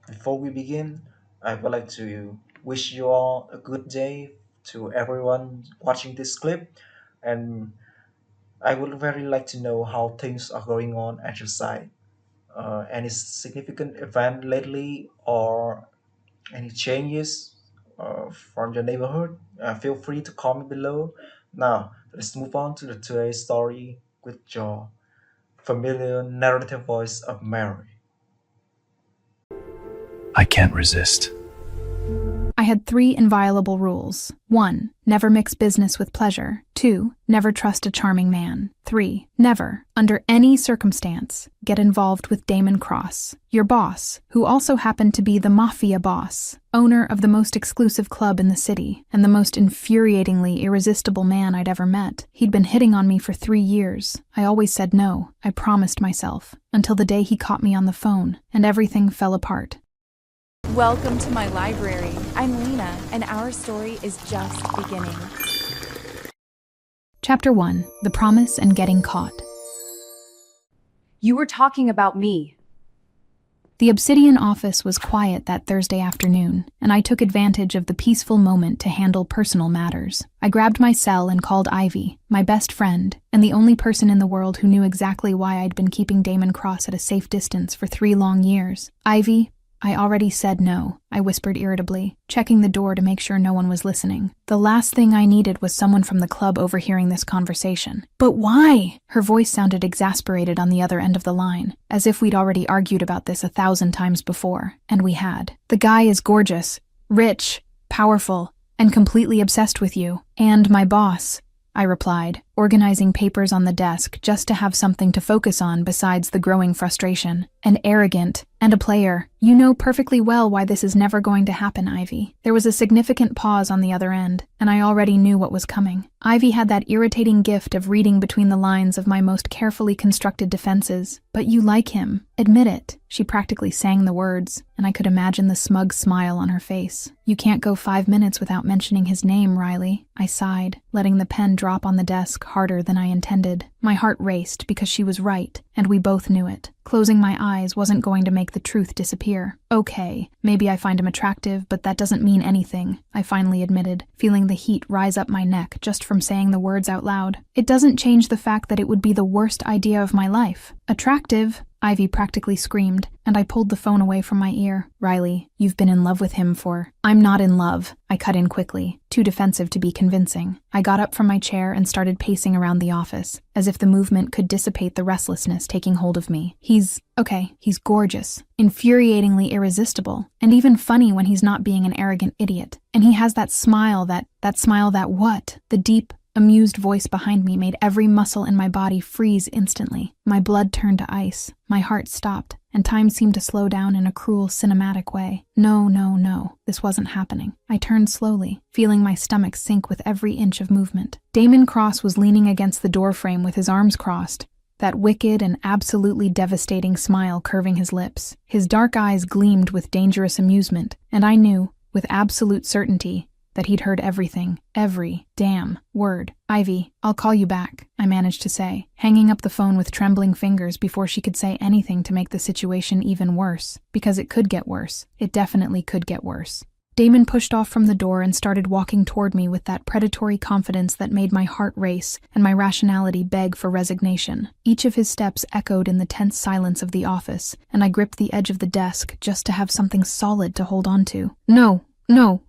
Before we begin, I would like to wish you all a good day to everyone watching this clip. And I would very like to know how things are going on at your side. Any significant event lately or any changes from your neighborhood? Feel free to comment below. Now, let's move on to today's story with your familiar narrative voice of Mary. I can't resist. I had 3 inviolable rules. 1. Never mix business with pleasure. 2. Never trust a charming man. 3. Never, under any circumstance, get involved with Damon Cross, your boss, who also happened to be the Mafia boss, owner of the most exclusive club in the city, and the most infuriatingly irresistible man I'd ever met. He'd been hitting on me for 3 years. I always said no, I promised myself, until the day he caught me on the phone, and everything fell apart. Welcome to my library. I'm Lena, and our story is just beginning. Chapter 1. The Promise and Getting Caught. You were talking about me. The Obsidian office was quiet that Thursday afternoon, and I took advantage of the peaceful moment to handle personal matters. I grabbed my cell and called Ivy, my best friend, and the only person in the world who knew exactly why I'd been keeping Damon Cross at a safe distance for 3 long years. Ivy, I already said no, I whispered irritably, checking the door to make sure no one was listening. The last thing I needed was someone from the club overhearing this conversation. But why? Her voice sounded exasperated on the other end of the line, as if we'd already argued about this 1,000 times before, and we had. The guy is gorgeous, rich, powerful, and completely obsessed with you. And my boss, I replied, organizing papers on the desk just to have something to focus on besides the growing frustration. And arrogant, and a player. You know perfectly well why this is never going to happen, Ivy. There was a significant pause on the other end, and I already knew what was coming. Ivy had that irritating gift of reading between the lines of my most carefully constructed defenses. But you like him. Admit it. She practically sang the words, and I could imagine the smug smile on her face. You can't go 5 minutes without mentioning his name, Riley. I sighed, letting the pen drop on the desk harder than I intended. My heart raced because she was right, and we both knew it. Closing my eyes wasn't going to make the truth disappear. Okay, maybe I find him attractive, but that doesn't mean anything, I finally admitted, feeling the heat rise up my neck just from saying the words out loud. It doesn't change the fact that it would be the worst idea of my life. Attractive? Ivy practically screamed, and I pulled the phone away from my ear. Riley, you've been in love with him for... I'm not in love, I cut in quickly, too defensive to be convincing. I got up from my chair and started pacing around the office, as if the movement could dissipate the restlessness taking hold of me. He's gorgeous, infuriatingly irresistible, and even funny when he's not being an arrogant idiot. And he has that smile that what? The deep, amused voice behind me made every muscle in my body freeze instantly. My blood turned to ice. My heart stopped, and time seemed to slow down in a cruel, cinematic way. No. This wasn't happening. I turned slowly, feeling my stomach sink with every inch of movement. Damon Cross was leaning against the doorframe with his arms crossed, that wicked and absolutely devastating smile curving his lips. His dark eyes gleamed with dangerous amusement, and I knew, with absolute certainty, that he'd heard everything, every damn word. Ivy, I'll call you back, I managed to say, hanging up the phone with trembling fingers before she could say anything to make the situation even worse, because it could get worse. It definitely could get worse. Damon pushed off from the door and started walking toward me with that predatory confidence that made my heart race and my rationality beg for resignation. Each of his steps echoed in the tense silence of the office, and I gripped the edge of the desk just to have something solid to hold on to. No,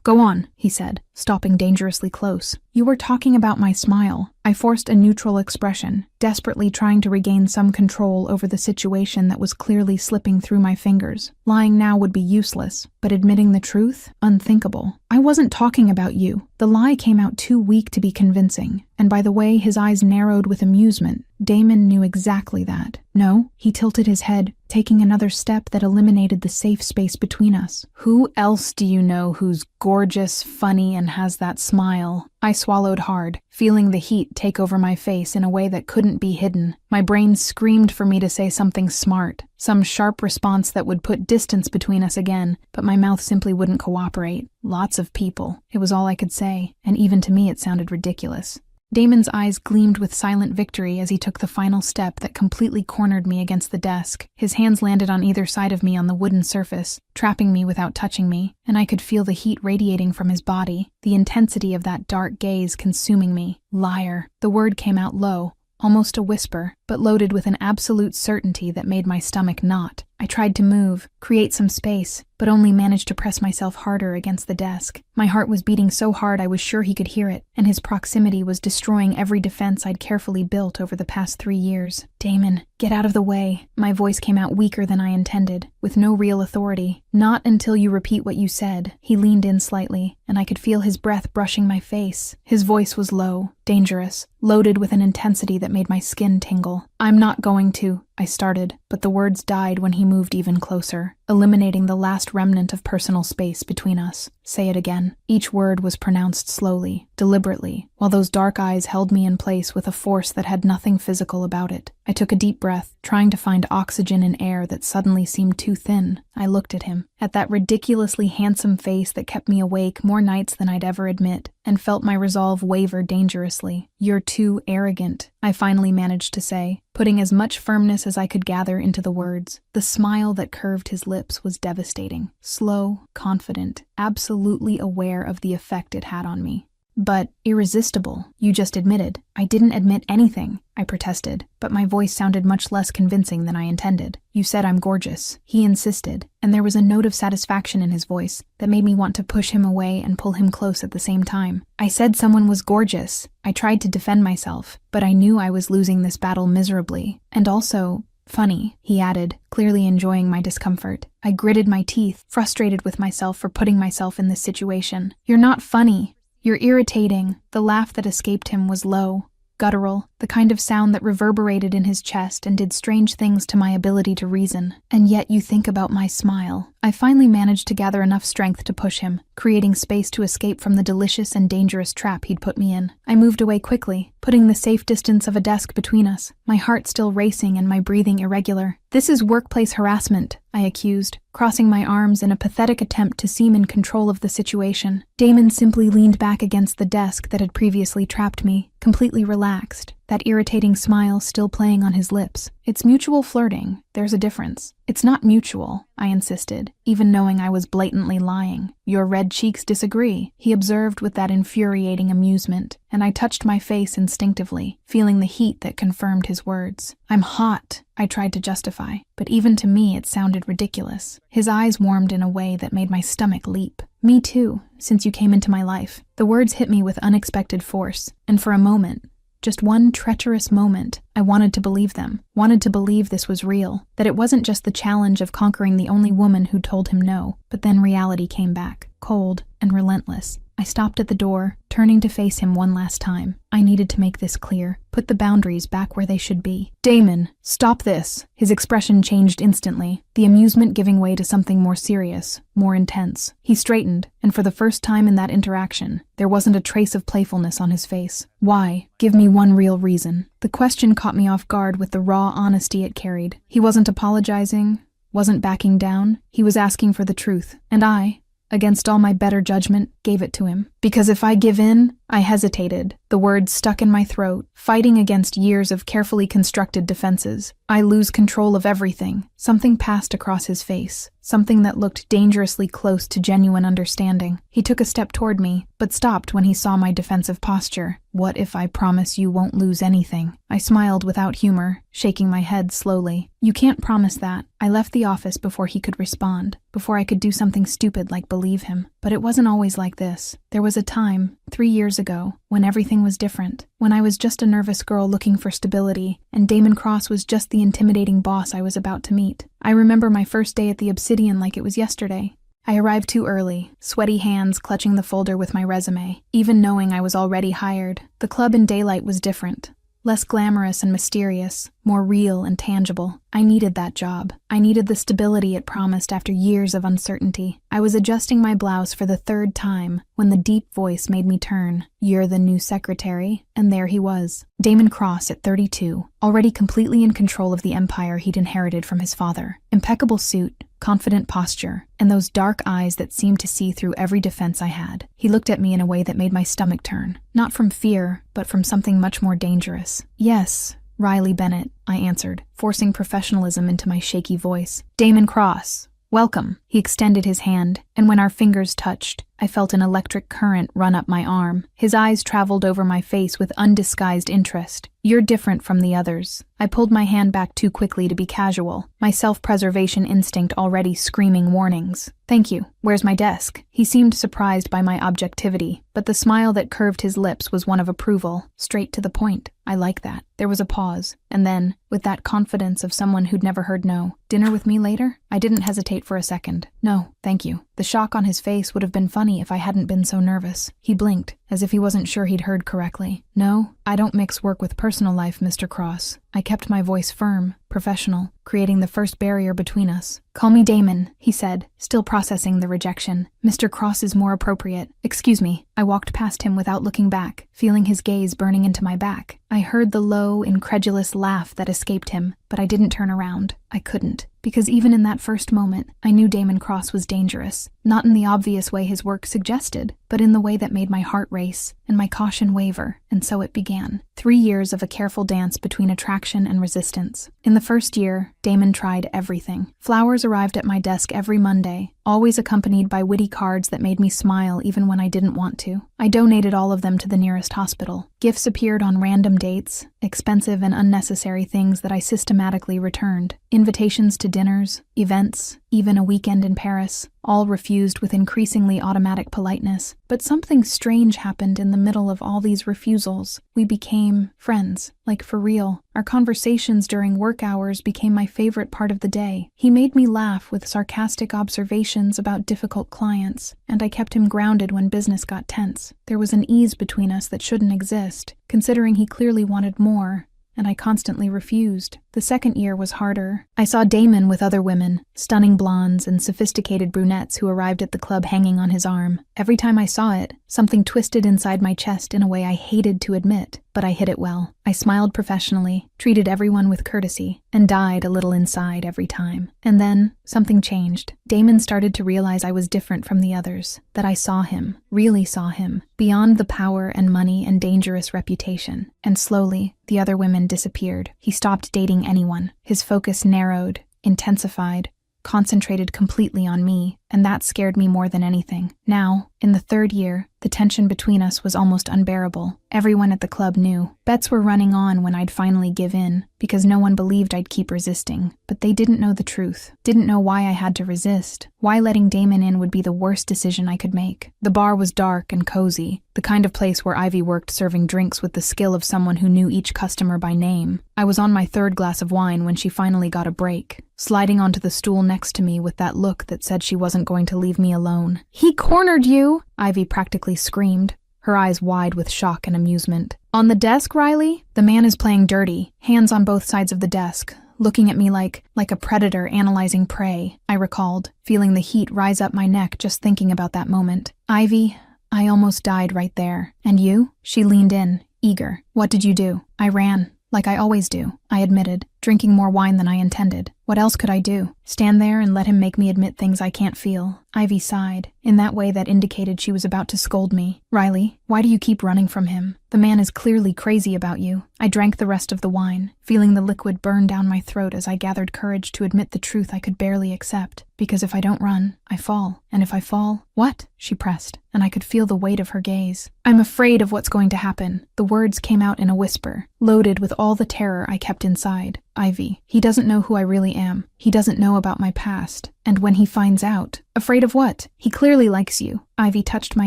go on, he said, stopping dangerously close. You were talking about my smile. I forced a neutral expression, desperately trying to regain some control over the situation that was clearly slipping through my fingers. Lying now would be useless, but admitting the truth? Unthinkable. I wasn't talking about you. The lie came out too weak to be convincing, and by the way his eyes narrowed with amusement, Damon knew exactly that. No, he tilted his head, taking another step that eliminated the safe space between us. Who else do you know who's gorgeous, funny, and has that smile? I swallowed hard, feeling the heat take over my face in a way that couldn't be hidden. My brain screamed for me to say something smart, some sharp response that would put distance between us again, but my mouth simply wouldn't cooperate. Lots of people. It was all I could say, and even to me it sounded ridiculous. Damon's eyes gleamed with silent victory as he took the final step that completely cornered me against the desk. His hands landed on either side of me on the wooden surface, trapping me without touching me, and I could feel the heat radiating from his body, the intensity of that dark gaze consuming me. Liar. The word came out low, almost a whisper, but loaded with an absolute certainty that made my stomach knot. I tried to move, create some space, but only managed to press myself harder against the desk. My heart was beating so hard I was sure he could hear it, and his proximity was destroying every defense I'd carefully built over the past 3 years. Damon, get out of the way. My voice came out weaker than I intended, with no real authority. Not until you repeat what you said. He leaned in slightly, and I could feel his breath brushing my face. His voice was low, dangerous, loaded with an intensity that made my skin tingle. I'm not going to, I started, but the words died when he moved even closer, eliminating the last remnant of personal space between us. Say it again. Each word was pronounced slowly, deliberately, while those dark eyes held me in place with a force that had nothing physical about it. I took a deep breath, trying to find oxygen in air that suddenly seemed too thin. I looked at him, at that ridiculously handsome face that kept me awake more nights than I'd ever admit, and felt my resolve waver dangerously. You're too arrogant, I finally managed to say, putting as much firmness as I could gather into the words. The smile that curved his lips was devastating, slow, confident, absolutely aware of the effect it had on me. But irresistible, you just admitted. I didn't admit anything, I protested, but my voice sounded much less convincing than I intended. You said I'm gorgeous, he insisted, and there was a note of satisfaction in his voice that made me want to push him away and pull him close at the same time. I said someone was gorgeous. I tried to defend myself, but I knew I was losing this battle miserably. And also, funny, he added, clearly enjoying my discomfort. I gritted my teeth, frustrated with myself for putting myself in this situation. You're not funny. You're irritating. The laugh that escaped him was low, guttural, the kind of sound that reverberated in his chest and did strange things to my ability to reason. And yet you think about my smile. I finally managed to gather enough strength to push him, creating space to escape from the delicious and dangerous trap he'd put me in. I moved away quickly, putting the safe distance of a desk between us, my heart still racing and my breathing irregular. This is workplace harassment, I accused, crossing my arms in a pathetic attempt to seem in control of the situation. Damon simply leaned back against the desk that had previously trapped me, completely relaxed, that irritating smile still playing on his lips. It's mutual flirting. There's a difference. It's not mutual, I insisted, even knowing I was blatantly lying. Your red cheeks disagree, he observed with that infuriating amusement, and I touched my face instinctively, feeling the heat that confirmed his words. I'm hot, I tried to justify, but even to me it sounded ridiculous. His eyes warmed in a way that made my stomach leap. Me too, since you came into my life. The words hit me with unexpected force, and for a moment, just one treacherous moment, I wanted to believe them, wanted to believe this was real, that it wasn't just the challenge of conquering the only woman who told him no. But then reality came back, cold and relentless. I stopped at the door, turning to face him one last time. I needed to make this clear, put the boundaries back where they should be. Damon, stop this. His expression changed instantly, the amusement giving way to something more serious, more intense. He straightened, and for the first time in that interaction, there wasn't a trace of playfulness on his face. Why? Give me one real reason. The question caught me off guard with the raw honesty it carried. He wasn't apologizing, wasn't backing down. He was asking for the truth, and I, against all my better judgment, gave it to him. Because if I give in, I hesitated, the words stuck in my throat, fighting against years of carefully constructed defenses. I lose control of everything. Something passed across his face, something that looked dangerously close to genuine understanding. He took a step toward me, but stopped when he saw my defensive posture. What if I promise you won't lose anything? I smiled without humor, shaking my head slowly. You can't promise that. I left the office before he could respond, before I could do something stupid like believe him. But it wasn't always like this. There was a time, 3 years ago, when everything was different, when I was just a nervous girl looking for stability, and Damon Cross was just the intimidating boss I was about to meet. I remember my first day at the Obsidian like it was yesterday. I arrived too early, sweaty hands clutching the folder with my resume, even knowing I was already hired. The club in daylight was different. Less glamorous and mysterious, more real and tangible. I needed that job. I needed the stability it promised after years of uncertainty. I was adjusting my blouse for the third time when the deep voice made me turn. "You're the new secretary?" And there he was. Damon Cross at 32, already completely in control of the empire he'd inherited from his father. Impeccable suit, confident posture, and those dark eyes that seemed to see through every defense I had. He looked at me in a way that made my stomach turn. Not from fear, but from something much more dangerous. "Yes, Riley Bennett," I answered, forcing professionalism into my shaky voice. "Damon Cross. Welcome." He extended his hand, and when our fingers touched, I felt an electric current run up my arm. His eyes traveled over my face with undisguised interest. "You're different from the others." I pulled my hand back too quickly to be casual, my self-preservation instinct already screaming warnings. "Thank you. Where's my desk?" He seemed surprised by my objectivity, but the smile that curved his lips was one of approval, straight to the point. I like that. There was a pause, and then, with that confidence of someone who'd never heard no, "Dinner with me later?" I didn't hesitate for a second. "No, thank you." The shock on his face would have been funny if I hadn't been so nervous. He blinked, as if he wasn't sure he'd heard correctly. "No, I don't mix work with personal life, Mr. Cross." I kept my voice firm, professional, creating the first barrier between us. "Call me Damon," he said, still processing the rejection. "Mr. Cross is more appropriate." "Excuse me." I walked past him without looking back, feeling his gaze burning into my back. I heard the low, incredulous laugh that escaped him, but I didn't turn around. I couldn't, because even in that first moment, I knew Damon Cross was dangerous. Not in the obvious way his work suggested, but in the way that made my heart race and my caution waver, and so it began. 3 years of a careful dance between attraction and resistance. In the first year, Damon tried everything. Flowers arrived at my desk every Monday, always accompanied by witty cards that made me smile even when I didn't want to. I donated all of them to the nearest hospital. Gifts appeared on random dates, expensive and unnecessary things that I systematically returned. Invitations to dinners, events, even a weekend in Paris, all refused with increasingly automatic politeness. But something strange happened in the middle of all these refusals. We became friends, like for real. Our conversations during work hours became my favorite part of the day. He made me laugh with sarcastic observations about difficult clients, and I kept him grounded when business got tense. There was an ease between us that shouldn't exist, considering he clearly wanted more, and I constantly refused. The second year was harder. I saw Damon with other women, stunning blondes and sophisticated brunettes who arrived at the club hanging on his arm. Every time I saw it, something twisted inside my chest in a way I hated to admit, but I hid it well. I smiled professionally, treated everyone with courtesy, and died a little inside every time. And then, something changed. Damon started to realize I was different from the others, that I saw him, really saw him, beyond the power and money and dangerous reputation. And slowly, the other women disappeared. He stopped dating anyone. His focus narrowed, intensified, concentrated completely on me, and that scared me more than anything. Now, in the third year, the tension between us was almost unbearable. Everyone at the club knew. Bets were running on when I'd finally give in, because no one believed I'd keep resisting. But they didn't know the truth, didn't know why I had to resist, why letting Damon in would be the worst decision I could make. The bar was dark and cozy, the kind of place where Ivy worked serving drinks with the skill of someone who knew each customer by name. I was on my third glass of wine when she finally got a break, sliding onto the stool next to me with that look that said she wasn't going to leave me alone. "He cornered you!" Ivy practically screamed, her eyes wide with shock and amusement. "On the desk, Riley? The man is playing dirty, hands on both sides of the desk, looking at me like a predator analyzing prey," I recalled, feeling the heat rise up my neck just thinking about that moment. "Ivy, I almost died right there. And you?" She leaned in, eager. "What did you do?" "I ran, like I always do," I admitted, drinking more wine than I intended. What else could I do? Stand there and let him make me admit things I can't feel? Ivy sighed, in that way that indicated she was about to scold me. "Riley, why do you keep running from him? The man is clearly crazy about you." I drank the rest of the wine, feeling the liquid burn down my throat as I gathered courage to admit the truth I could barely accept. Because if I don't run, I fall. And if I fall, what? She pressed, and I could feel the weight of her gaze. "I'm afraid of what's going to happen." The words came out in a whisper, loaded with all the terror I kept inside. "Ivy, he doesn't know who I really am. He doesn't know about my past. And when he finds out..." "Afraid of what? He clearly likes you." Ivy touched my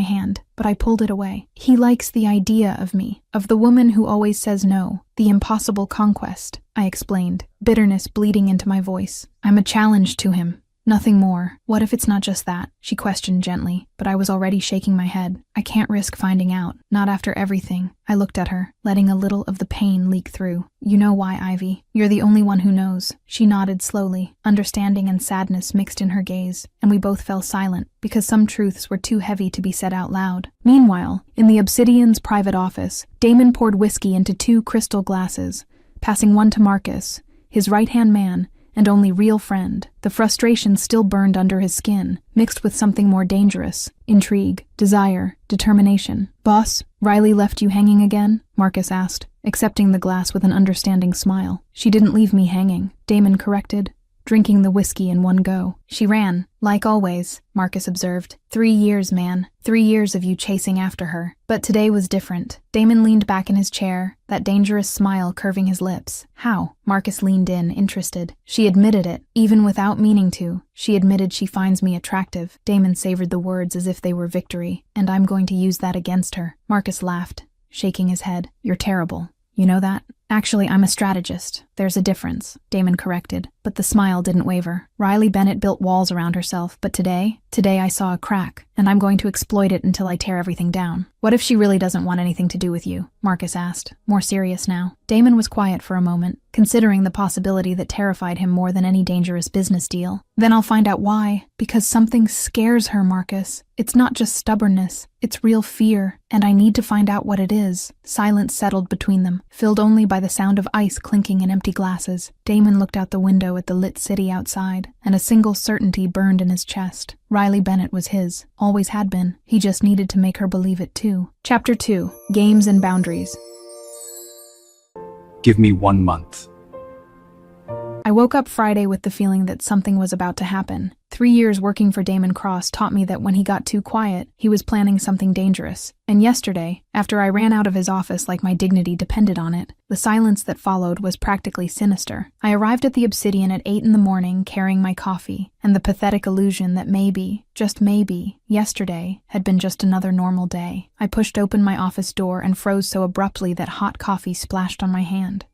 hand, but I pulled it away. "He likes the idea of me, of the woman who always says no, the impossible conquest," I explained, bitterness bleeding into my voice. "I'm a challenge to him. Nothing more. What if it's not just that? She questioned gently, but I was already shaking my head. I can't risk finding out. Not after everything. I looked at her, letting a little of the pain leak through. You know why, Ivy. You're the only one who knows. She nodded slowly, understanding and sadness mixed in her gaze, and we both fell silent, because some truths were too heavy to be said out loud. Meanwhile, in the Obsidian's private office, Damon poured whiskey into 2 crystal glasses, passing one to Marcus, his right-hand man, and only real friend. The frustration still burned under his skin, mixed with something more dangerous: intrigue, desire, determination. "Boss, Riley left you hanging again?" Marcus asked, accepting the glass with an understanding smile. "She didn't leave me hanging," Damon corrected, drinking the whiskey in one go. "She ran, like always," Marcus observed. 3 years, man. 3 years of you chasing after her. But today was different. Damon leaned back in his chair, that dangerous smile curving his lips. "How?" Marcus leaned in, interested. "She admitted it, even without meaning to. She admitted she finds me attractive." Damon savored the words as if they were victory. "And I'm going to use that against her." Marcus laughed, shaking his head. "You're terrible. You know that?" "Actually, I'm a strategist. There's a difference," Damon corrected, but the smile didn't waver. "Riley Bennett built walls around herself, but today I saw a crack, and I'm going to exploit it until I tear everything down." "What if she really doesn't want anything to do with you?" Marcus asked, more serious now. Damon was quiet for a moment, considering the possibility that terrified him more than any dangerous business deal. "Then I'll find out why. Because something scares her, Marcus. It's not just stubbornness, it's real fear, and I need to find out what it is." Silence settled between them, filled only by the sound of ice clinking in empty glasses. Damon looked out the window at the lit city outside, and a single certainty burned in his chest. Riley Bennett was his, always had been. He just needed to make her believe it too. Chapter 2. Games and Boundaries. Give me 1 month. I woke up Friday with the feeling that something was about to happen. 3 years working for Damon Cross taught me that when he got too quiet, he was planning something dangerous. And yesterday, after I ran out of his office like my dignity depended on it, the silence that followed was practically sinister. I arrived at the Obsidian at 8 in the morning carrying my coffee, and the pathetic illusion that maybe, just maybe, yesterday had been just another normal day. I pushed open my office door and froze so abruptly that hot coffee splashed on my hand.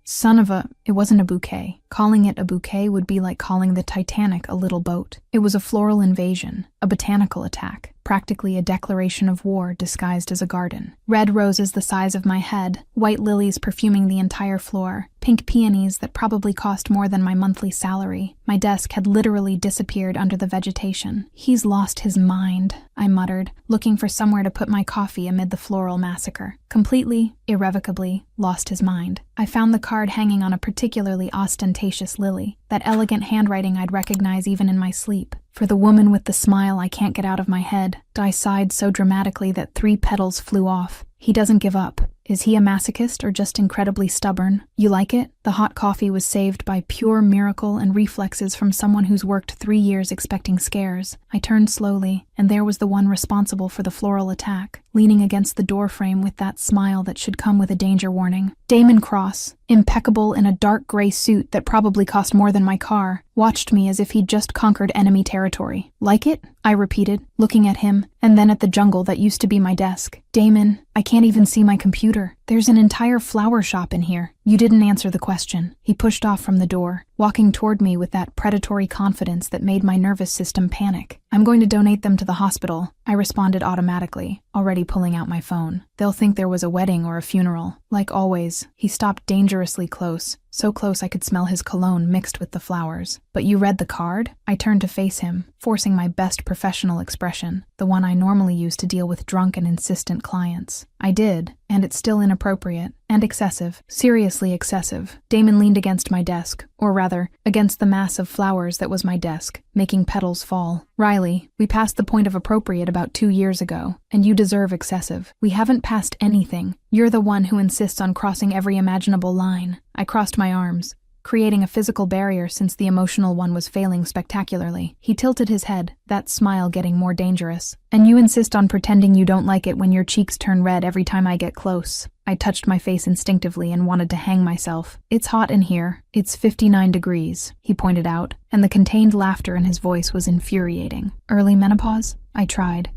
It wasn't a bouquet. Calling it a bouquet would be like calling the Titanic a little boat. It was a floral invasion, a botanical attack, practically a declaration of war disguised as a garden. Red roses the size of my head, white lilies perfuming the entire floor, pink peonies that probably cost more than my monthly salary. My desk had literally disappeared under the vegetation. "He's lost his mind," I muttered, looking for somewhere to put my coffee amid the floral massacre. Completely, irrevocably, lost his mind. I found the card hanging on a particularly ostentatious lily, that elegant handwriting I'd recognize even in my sleep. "For the woman with the smile I can't get out of my head." I sighed so dramatically that 3 petals flew off. "He doesn't give up. Is he a masochist or just incredibly stubborn? You like it?" The hot coffee was saved by pure miracle and reflexes from someone who's worked 3 years expecting scares. I turned slowly, and there was the one responsible for the floral attack, leaning against the doorframe with that smile that should come with a danger warning. Damon Cross, impeccable in a dark gray suit that probably cost more than my car, watched me as if he'd just conquered enemy territory. "Like it?" I repeated, looking at him, and then at the jungle that used to be my desk. "Damon, I can't even see my computer. There's an entire flower shop in here." "You didn't answer the question." He pushed off from the door, walking toward me with that predatory confidence that made my nervous system panic. "I'm going to donate them to the hospital," I responded automatically, already pulling out my phone. "They'll think there was a wedding or a funeral." Like always, he stopped dangerously close, so close I could smell his cologne mixed with the flowers. "But you read the card?" I turned to face him, forcing my best professional expression, the one I normally use to deal with drunk and insistent clients. "I did, and it's still inappropriate. And excessive. Seriously excessive." Damon leaned against my desk, or rather, against the mass of flowers that was my desk, making petals fall. "Riley, we passed the point of appropriate about 2 years ago, and you deserve excessive. We haven't passed anything. You're the one who insists on crossing every imaginable line." I crossed my arms, creating a physical barrier since the emotional one was failing spectacularly. He tilted his head, that smile getting more dangerous. "And you insist on pretending you don't like it when your cheeks turn red every time I get close." I touched my face instinctively and wanted to hang myself. "It's hot in here. It's 59 degrees, he pointed out, and the contained laughter in his voice was infuriating. "Early menopause?" I tried.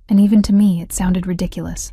And even to me, it sounded ridiculous.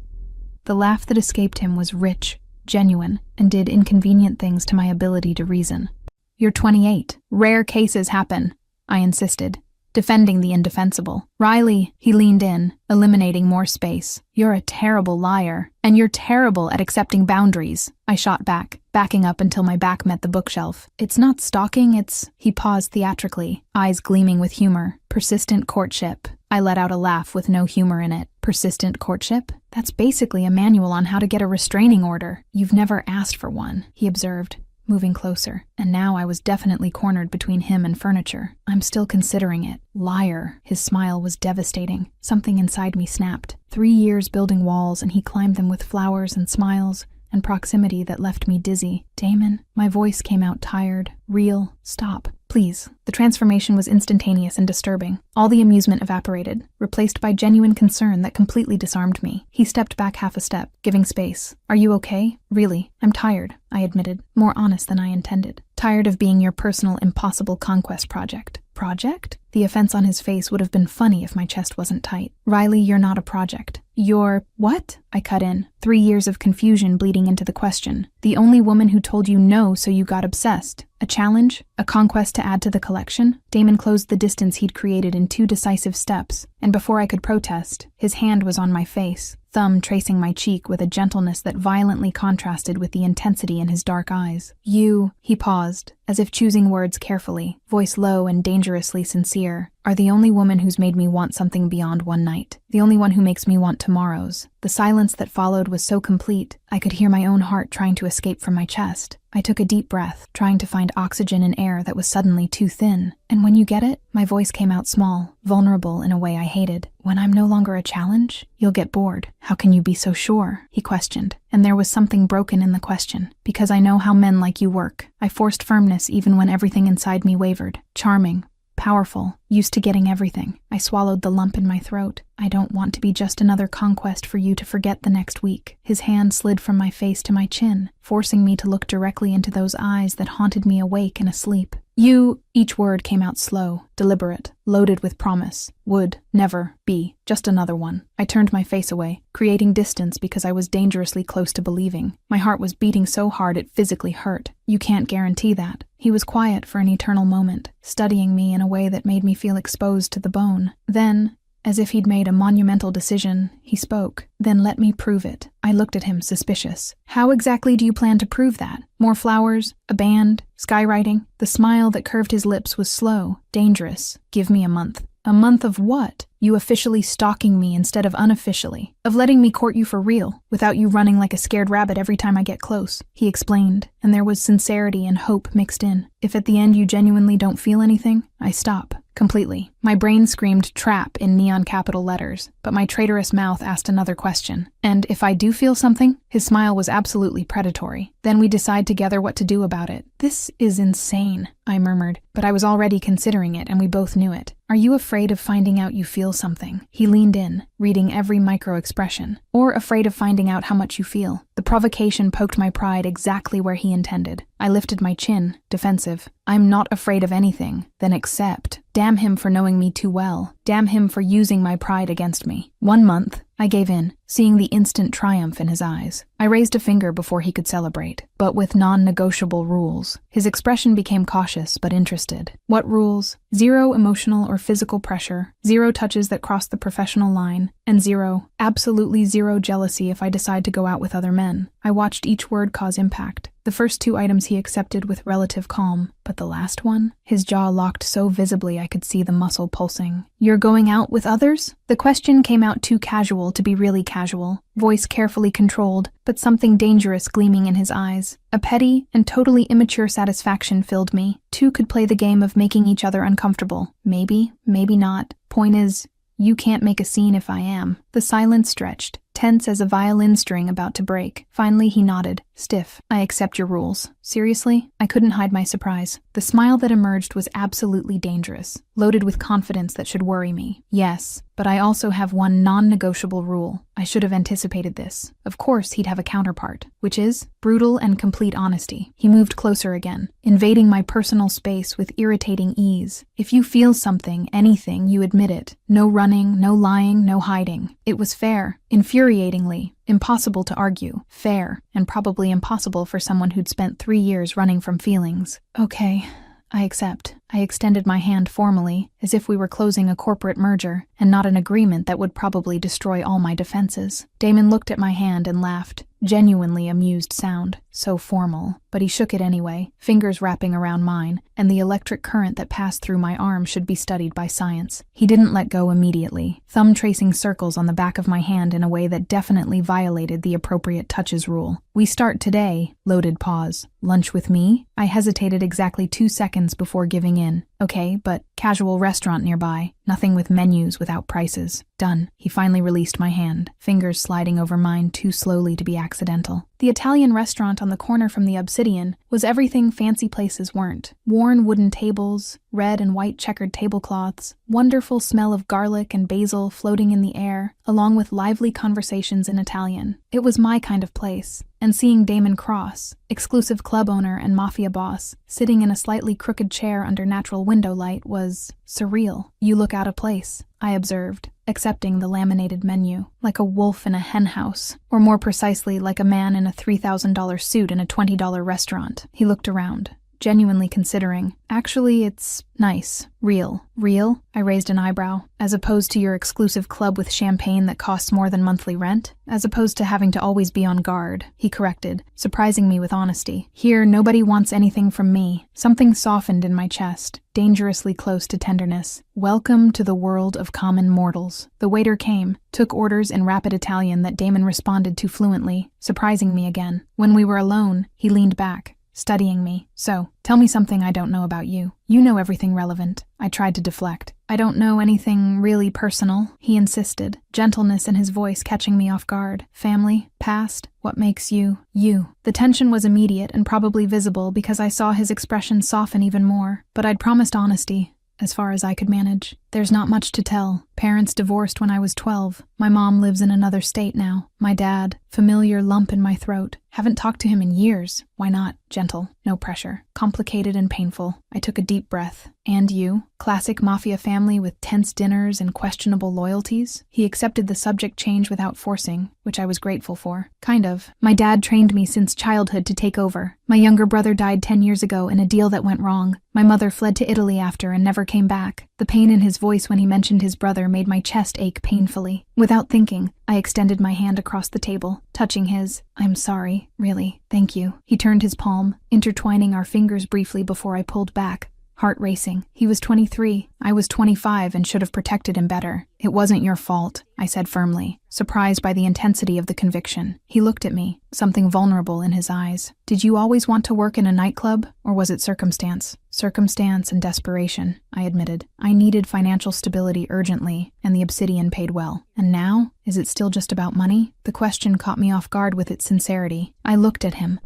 The laugh that escaped him was rich, genuine, and did inconvenient things to my ability to reason. "You're 28. Rare cases happen," I insisted, defending the indefensible. Riley, he leaned in, eliminating more space. You're a terrible liar, and you're terrible at accepting boundaries. I shot back, backing up until my back met the bookshelf. It's not stalking, it's... He paused theatrically, eyes gleaming with humor. Persistent courtship. I let out a laugh with no humor in it. Persistent courtship? That's basically a manual on how to get a restraining order. You've never asked for one, he observed, moving closer. And now I was definitely cornered between him and furniture. I'm still considering it. Liar. His smile was devastating. Something inside me snapped. 3 years building walls, and he climbed them with flowers and smiles and proximity that left me dizzy. Damon, my voice came out tired, real. Stop. Please. The transformation was instantaneous and disturbing. All the amusement evaporated, replaced by genuine concern that completely disarmed me. He stepped back half a step, giving space. Are you okay? Really, I'm tired, I admitted, more honest than I intended. Tired of being your personal impossible conquest project. Project? The offense on his face would have been funny if my chest wasn't tight. Riley, you're not a project. You're... What? I cut in, 3 years of confusion bleeding into the question. The only woman who told you no, so you got obsessed. A challenge? A conquest to add to the collection? Damon closed the distance he'd created in 2 decisive steps, and before I could protest, his hand was on my face, thumb tracing my cheek with a gentleness that violently contrasted with the intensity in his dark eyes. You... He paused, as if choosing words carefully, voice low and dangerously sincere, are the only woman who's made me want something beyond one night. The only one who makes me want tomorrows. The silence that followed was so complete, I could hear my own heart trying to escape from my chest. I took a deep breath, trying to find oxygen in air that was suddenly too thin. And when you get it, my voice came out small, vulnerable in a way I hated. When I'm no longer a challenge, you'll get bored. How can you be so sure? He questioned, and there was something broken in the question. Because I know how men like you work. I forced firmness even when everything inside me wavered. Charming. Powerful, used to getting everything. I swallowed the lump in my throat. I don't want to be just another conquest for you to forget the next week. His hand slid from my face to my chin, forcing me to look directly into those eyes that haunted me awake and asleep. You... Each word came out slow, deliberate, loaded with promise. Would never be just another one. I turned my face away, creating distance because I was dangerously close to believing. My heart was beating so hard it physically hurt. You can't guarantee that. He was quiet for an eternal moment, studying me in a way that made me feel exposed to the bone. Then, as if he'd made a monumental decision, he spoke. Then let me prove it. I looked at him, suspicious. How exactly do you plan to prove that? More flowers? A band? Skywriting? The smile that curved his lips was slow, dangerous. Give me a month. A month of what? You officially stalking me instead of unofficially. Of letting me court you for real, without you running like a scared rabbit every time I get close. He explained, and there was sincerity and hope mixed in. If at the end you genuinely don't feel anything, I stop. Completely. My brain screamed trap in neon capital letters, but my traitorous mouth asked another question. And if I do feel something? His smile was absolutely predatory. Then we decide together what to do about it. This is insane, I murmured, but I was already considering it and we both knew it. Are you afraid of finding out you feel something? He leaned in, reading every micro-expression. Or afraid of finding out how much you feel? The provocation poked my pride exactly where he intended. I lifted my chin, defensive. I'm not afraid of anything. Then accept. Damn him for knowing me too well. Damn him for using my pride against me. 1 month. I gave in, seeing the instant triumph in his eyes. I raised a finger before he could celebrate, but with non-negotiable rules. His expression became cautious but interested. What rules? 0 emotional or physical pressure, 0 touches that cross the professional line, and 0, absolutely 0 jealousy if I decide to go out with other men. I watched each word cause impact. The first 2 items he accepted with relative calm, but the last one? His jaw locked so visibly I could see the muscle pulsing. You're going out with others? The question came out too casual to be really casual, voice carefully controlled, but something dangerous gleaming in his eyes. A petty and totally immature satisfaction filled me. 2 could play the game of making each other uncomfortable. Maybe, maybe not. Point is, you can't make a scene if I am. The silence stretched, tense as a violin string about to break. Finally, he nodded, stiff. I accept your rules. Seriously? I couldn't hide my surprise. The smile that emerged was absolutely dangerous, loaded with confidence that should worry me. Yes, but I also have one non-negotiable rule. I should have anticipated this. Of course, he'd have a counterpart, which is brutal and complete honesty. He moved closer again, invading my personal space with irritating ease. If you feel something, anything, you admit it. No running, no lying, no hiding. It was fair, infuriatingly, impossible to argue. Fair, and probably impossible for someone who'd spent 3 years running from feelings. Okay, I accept. I extended my hand formally, as if we were closing a corporate merger, and not an agreement that would probably destroy all my defenses. Damon looked at my hand and laughed. Genuinely amused sound. So formal. But he shook it anyway, fingers wrapping around mine, and the electric current that passed through my arm should be studied by science. He didn't let go immediately, thumb tracing circles on the back of my hand in a way that definitely violated the appropriate touches rule. We start today. Loaded pause. Lunch with me? I hesitated exactly 2 seconds before giving in. Okay, but casual restaurant nearby. Nothing with menus without prices. Done. He finally released my hand, fingers sliding over mine too slowly to be accidental. The Italian restaurant on the corner from the Obsidian was everything fancy places weren't. Worn wooden tables, red and white checkered tablecloths, wonderful smell of garlic and basil floating in the air, along with lively conversations in Italian. It was my kind of place. And seeing Damon Cross, exclusive club owner and mafia boss, sitting in a slightly crooked chair under natural window light was surreal. You look out of place, I observed, accepting the laminated menu, like a wolf in a henhouse, or more precisely like a man in a $3,000 suit in a $20 restaurant. He looked around, genuinely considering. Actually, it's nice. Real. Real? I raised an eyebrow. As opposed to your exclusive club with champagne that costs more than monthly rent? As opposed to having to always be on guard, he corrected, surprising me with honesty. Here, nobody wants anything from me. Something softened in my chest, dangerously close to tenderness. Welcome to the world of common mortals. The waiter came, took orders in rapid Italian that Damon responded to fluently, surprising me again. When we were alone, he leaned back, studying me. So, tell me something I don't know about you. You know everything relevant. I tried to deflect. I don't know anything really personal, he insisted, gentleness in his voice catching me off guard. Family? Past? What makes you, you? The tension was immediate and probably visible because I saw his expression soften even more. But I'd promised honesty. As far as I could manage. There's not much to tell. Parents divorced when I was 12. My mom lives in another state now. My dad, familiar lump in my throat. Haven't talked to him in years. Why not? Gentle. No pressure. Complicated and painful. I took a deep breath. And you? Classic mafia family with tense dinners and questionable loyalties? He accepted the subject change without forcing, which I was grateful for. Kind of. My dad trained me since childhood to take over. My younger brother died 10 years ago in a deal that went wrong. My mother fled to Italy after and never came back. The pain in his voice when he mentioned his brother made my chest ache painfully. Without thinking, I extended my hand across the table, touching his. I'm sorry, really, thank you. He turned his palm, intertwining our fingers briefly before I pulled back. Heart racing. He was 23. I was 25 and should have protected him better. It wasn't your fault, I said firmly, surprised by the intensity of the conviction. He looked at me, something vulnerable in his eyes. Did you always want to work in a nightclub, or was it circumstance? Circumstance and desperation, I admitted. I needed financial stability urgently, and the Obsidian paid well. And now? Is it still just about money? The question caught me off guard with its sincerity. I looked at him,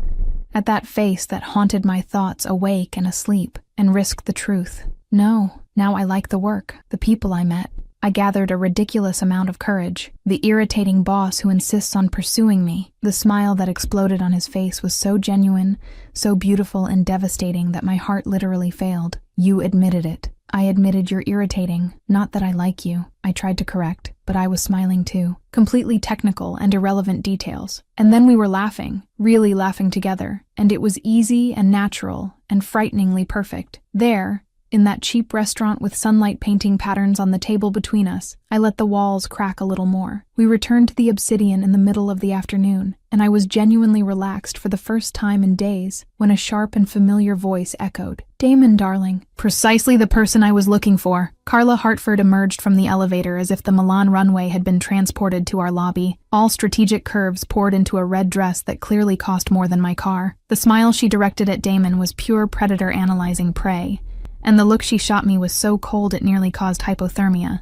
at that face that haunted my thoughts awake and asleep, and risked the truth. No, now I like the work, the people I met. I gathered a ridiculous amount of courage. The irritating boss who insists on pursuing me. The smile that exploded on his face was so genuine, so beautiful and devastating that my heart literally failed. You admitted it. I admitted you're irritating. Not that I like you. I tried to correct, but I was smiling too. Completely technical and irrelevant details. And then we were laughing, really laughing together. And it was easy and natural and frighteningly perfect. There, in that cheap restaurant with sunlight painting patterns on the table between us, I let the walls crack a little more. We returned to the Obsidian in the middle of the afternoon, and I was genuinely relaxed for the first time in days when a sharp and familiar voice echoed. Damon, darling. Precisely the person I was looking for. Carla Hartford emerged from the elevator as if the Milan runway had been transported to our lobby. All strategic curves poured into a red dress that clearly cost more than my car. The smile she directed at Damon was pure predator analyzing prey. And the look she shot me was so cold it nearly caused hypothermia.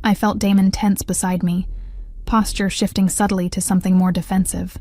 I felt Damon tense beside me, posture shifting subtly to something more defensive.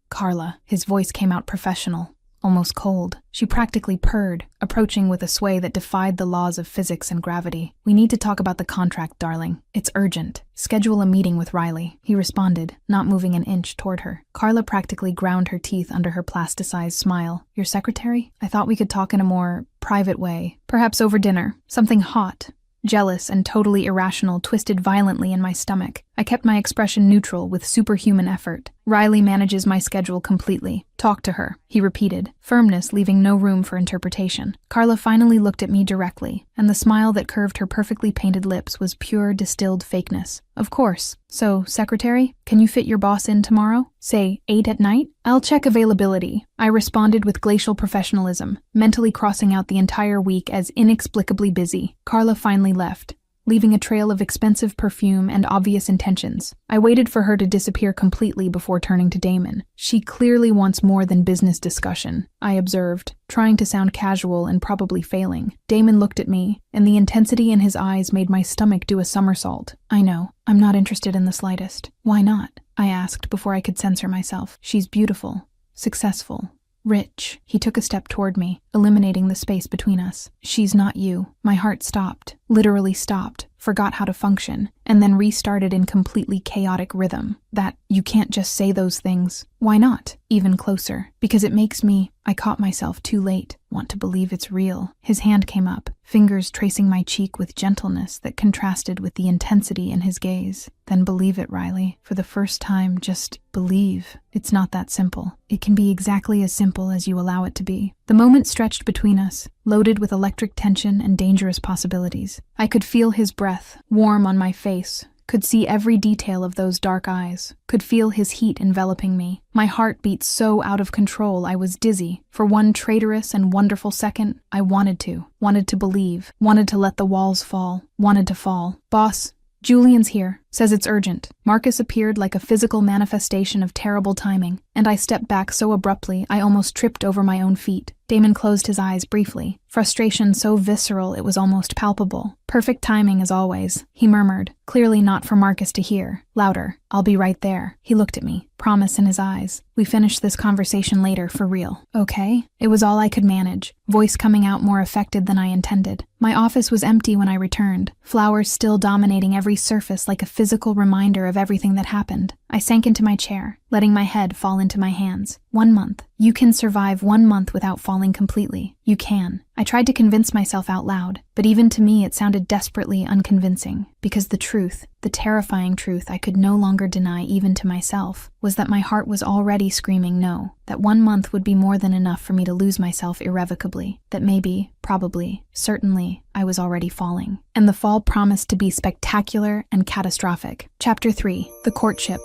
Carla, his voice came out professional, almost cold. She practically purred, approaching with a sway that defied the laws of physics and gravity. We need to talk about the contract, darling. It's urgent. Schedule a meeting with Riley, he responded, not moving an inch toward her. Carla practically ground her teeth under her plasticized smile. Your secretary? I thought we could talk in a more private way. Perhaps over dinner. Something hot. Jealous and totally irrational twisted violently in my stomach. I kept my expression neutral with superhuman effort. Riley manages my schedule completely. Talk to her, he repeated, firmness leaving no room for interpretation. Carla finally looked at me directly, and the smile that curved her perfectly painted lips was pure distilled fakeness. Of course. So, secretary, can you fit your boss in tomorrow? Say, 8 at night? I'll check availability. I responded with glacial professionalism, mentally crossing out the entire week as inexplicably busy. Carla finally left, leaving a trail of expensive perfume and obvious intentions. I waited for her to disappear completely before turning to Damon. She clearly wants more than business discussion, I observed, trying to sound casual and probably failing. Damon looked at me, and the intensity in his eyes made my stomach do a somersault. I know, I'm not interested in the slightest. Why not? I asked before I could censor myself. She's beautiful, successful, rich. He took a step toward me, eliminating the space between us. She's not you. My heart stopped, literally stopped, forgot how to function, and then restarted in completely chaotic rhythm. That, you can't just say those things. Why not? Even closer. Because it makes me, I caught myself too late, want to believe it's real. His hand came up, fingers tracing my cheek with gentleness that contrasted with the intensity in his gaze. Then believe it, Riley. For the first time, just believe. It's not that simple. It can be exactly as simple as you allow it to be. The moment stretched between us, loaded with electric tension and dangerous possibilities. I could feel his breath, warm on my face, could see every detail of those dark eyes, could feel his heat enveloping me. My heart beat so out of control I was dizzy. For one traitorous and wonderful second, I wanted to believe, wanted to let the walls fall, wanted to fall. Boss, Julian's here, says it's urgent. Marcus appeared like a physical manifestation of terrible timing, and I stepped back so abruptly I almost tripped over my own feet. Damon closed his eyes briefly, frustration so visceral it was almost palpable. Perfect timing as always, he murmured, clearly not for Marcus to hear. Louder, I'll be right there. He looked at me, promise in his eyes. We finish this conversation later, for real. Okay? It was all I could manage, voice coming out more affected than I intended. My office was empty when I returned, flowers still dominating every surface like a physical reminder of everything that happened. I sank into my chair, letting my head fall into my hands. 1 month. You can survive 1 month without falling completely. You can. I tried to convince myself out loud, but even to me it sounded desperately unconvincing, because the truth, the terrifying truth I could no longer deny even to myself, was that my heart was already screaming no, that 1 month would be more than enough for me to lose myself irrevocably, that maybe, probably, certainly, I was already falling. And the fall promised to be spectacular and catastrophic. Chapter 3. The Courtship.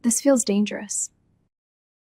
This feels dangerous.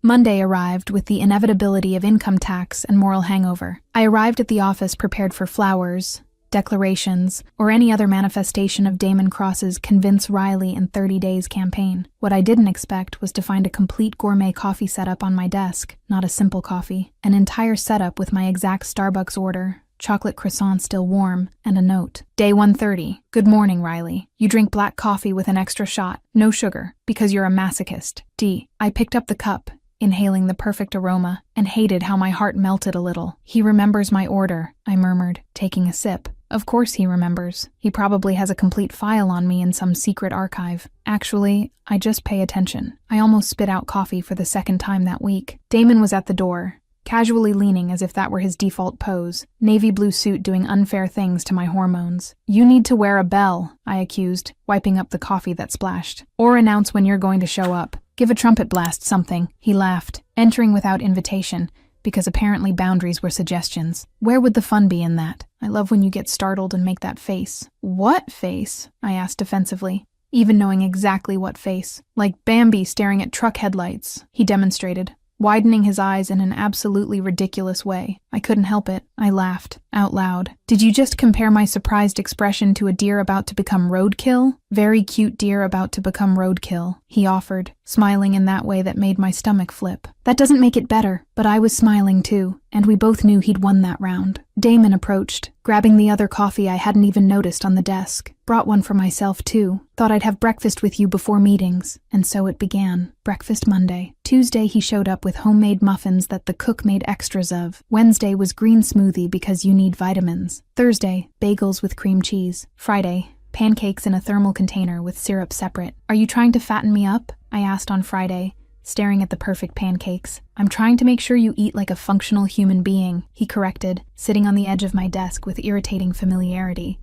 Monday arrived with the inevitability of income tax and moral hangover. I arrived at the office prepared for flowers, declarations, or any other manifestation of Damon Cross's Convince Riley in 30 Days campaign. What I didn't expect was to find a complete gourmet coffee setup on my desk, not a simple coffee, an entire setup with my exact Starbucks order, chocolate croissant still warm, and a note. Day 130. Good morning, Riley. You drink black coffee with an extra shot, no sugar, because you're a masochist. D. I picked up the cup, inhaling the perfect aroma, and hated how my heart melted a little. He remembers my order, I murmured, taking a sip. Of course he remembers. He probably has a complete file on me in some secret archive. Actually, I just pay attention. I almost spit out coffee for the second time that week. Damon was at the door, casually leaning as if that were his default pose, navy blue suit doing unfair things to my hormones. You need to wear a bell, I accused, wiping up the coffee that splashed. Or announce when you're going to show up. Give a trumpet blast, something. He laughed, entering without invitation, because apparently boundaries were suggestions. Where would the fun be in that? I love when you get startled and make that face. What face? I asked defensively, even knowing exactly what face. Like Bambi staring at truck headlights, he demonstrated, widening his eyes in an absolutely ridiculous way. I couldn't help it. I laughed, out loud. Did you just compare my surprised expression to a deer about to become roadkill? Very cute deer about to become roadkill, he offered, smiling in that way that made my stomach flip. That doesn't make it better, but I was smiling too, and we both knew he'd won that round. Damon approached, grabbing the other coffee I hadn't even noticed on the desk. Brought one for myself too. Thought I'd have breakfast with you before meetings. And so it began. Breakfast Monday. Tuesday he showed up with homemade muffins that the cook made extras of. Wednesday was green smoothie because you need vitamins. Thursday, bagels with cream cheese. Friday, pancakes in a thermal container with syrup separate. Are you trying to fatten me up? I asked on Friday, staring at the perfect pancakes. I'm trying to make sure you eat like a functional human being, he corrected, sitting on the edge of my desk with irritating familiarity.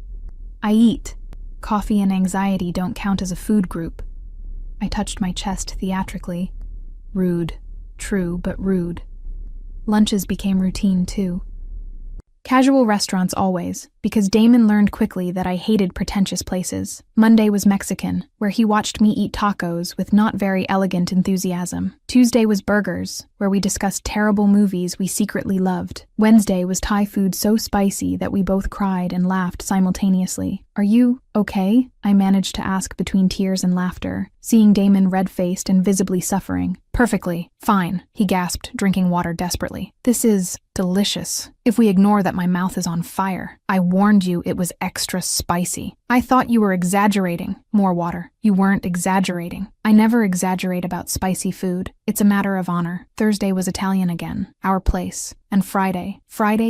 I eat. Coffee and anxiety don't count as a food group. I touched my chest theatrically. Rude. True, but rude. Lunches became routine, too. Casual restaurants always, because Damon learned quickly that I hated pretentious places. Monday was Mexican, where he watched me eat tacos with not very elegant enthusiasm. Tuesday was burgers, where we discussed terrible movies we secretly loved. Wednesday was Thai food so spicy that we both cried and laughed simultaneously. "Are you okay?" I managed to ask between tears and laughter, seeing Damon red-faced and visibly suffering. "Perfectly. Fine," he gasped, drinking water desperately. "This is delicious. If we ignore that my mouth is on fire. I warned you it was extra spicy. I thought you were exaggerating." More water. "You weren't exaggerating. I never exaggerate about spicy food. It's a matter of honor." Thursday was Italian again. Our place. And Friday.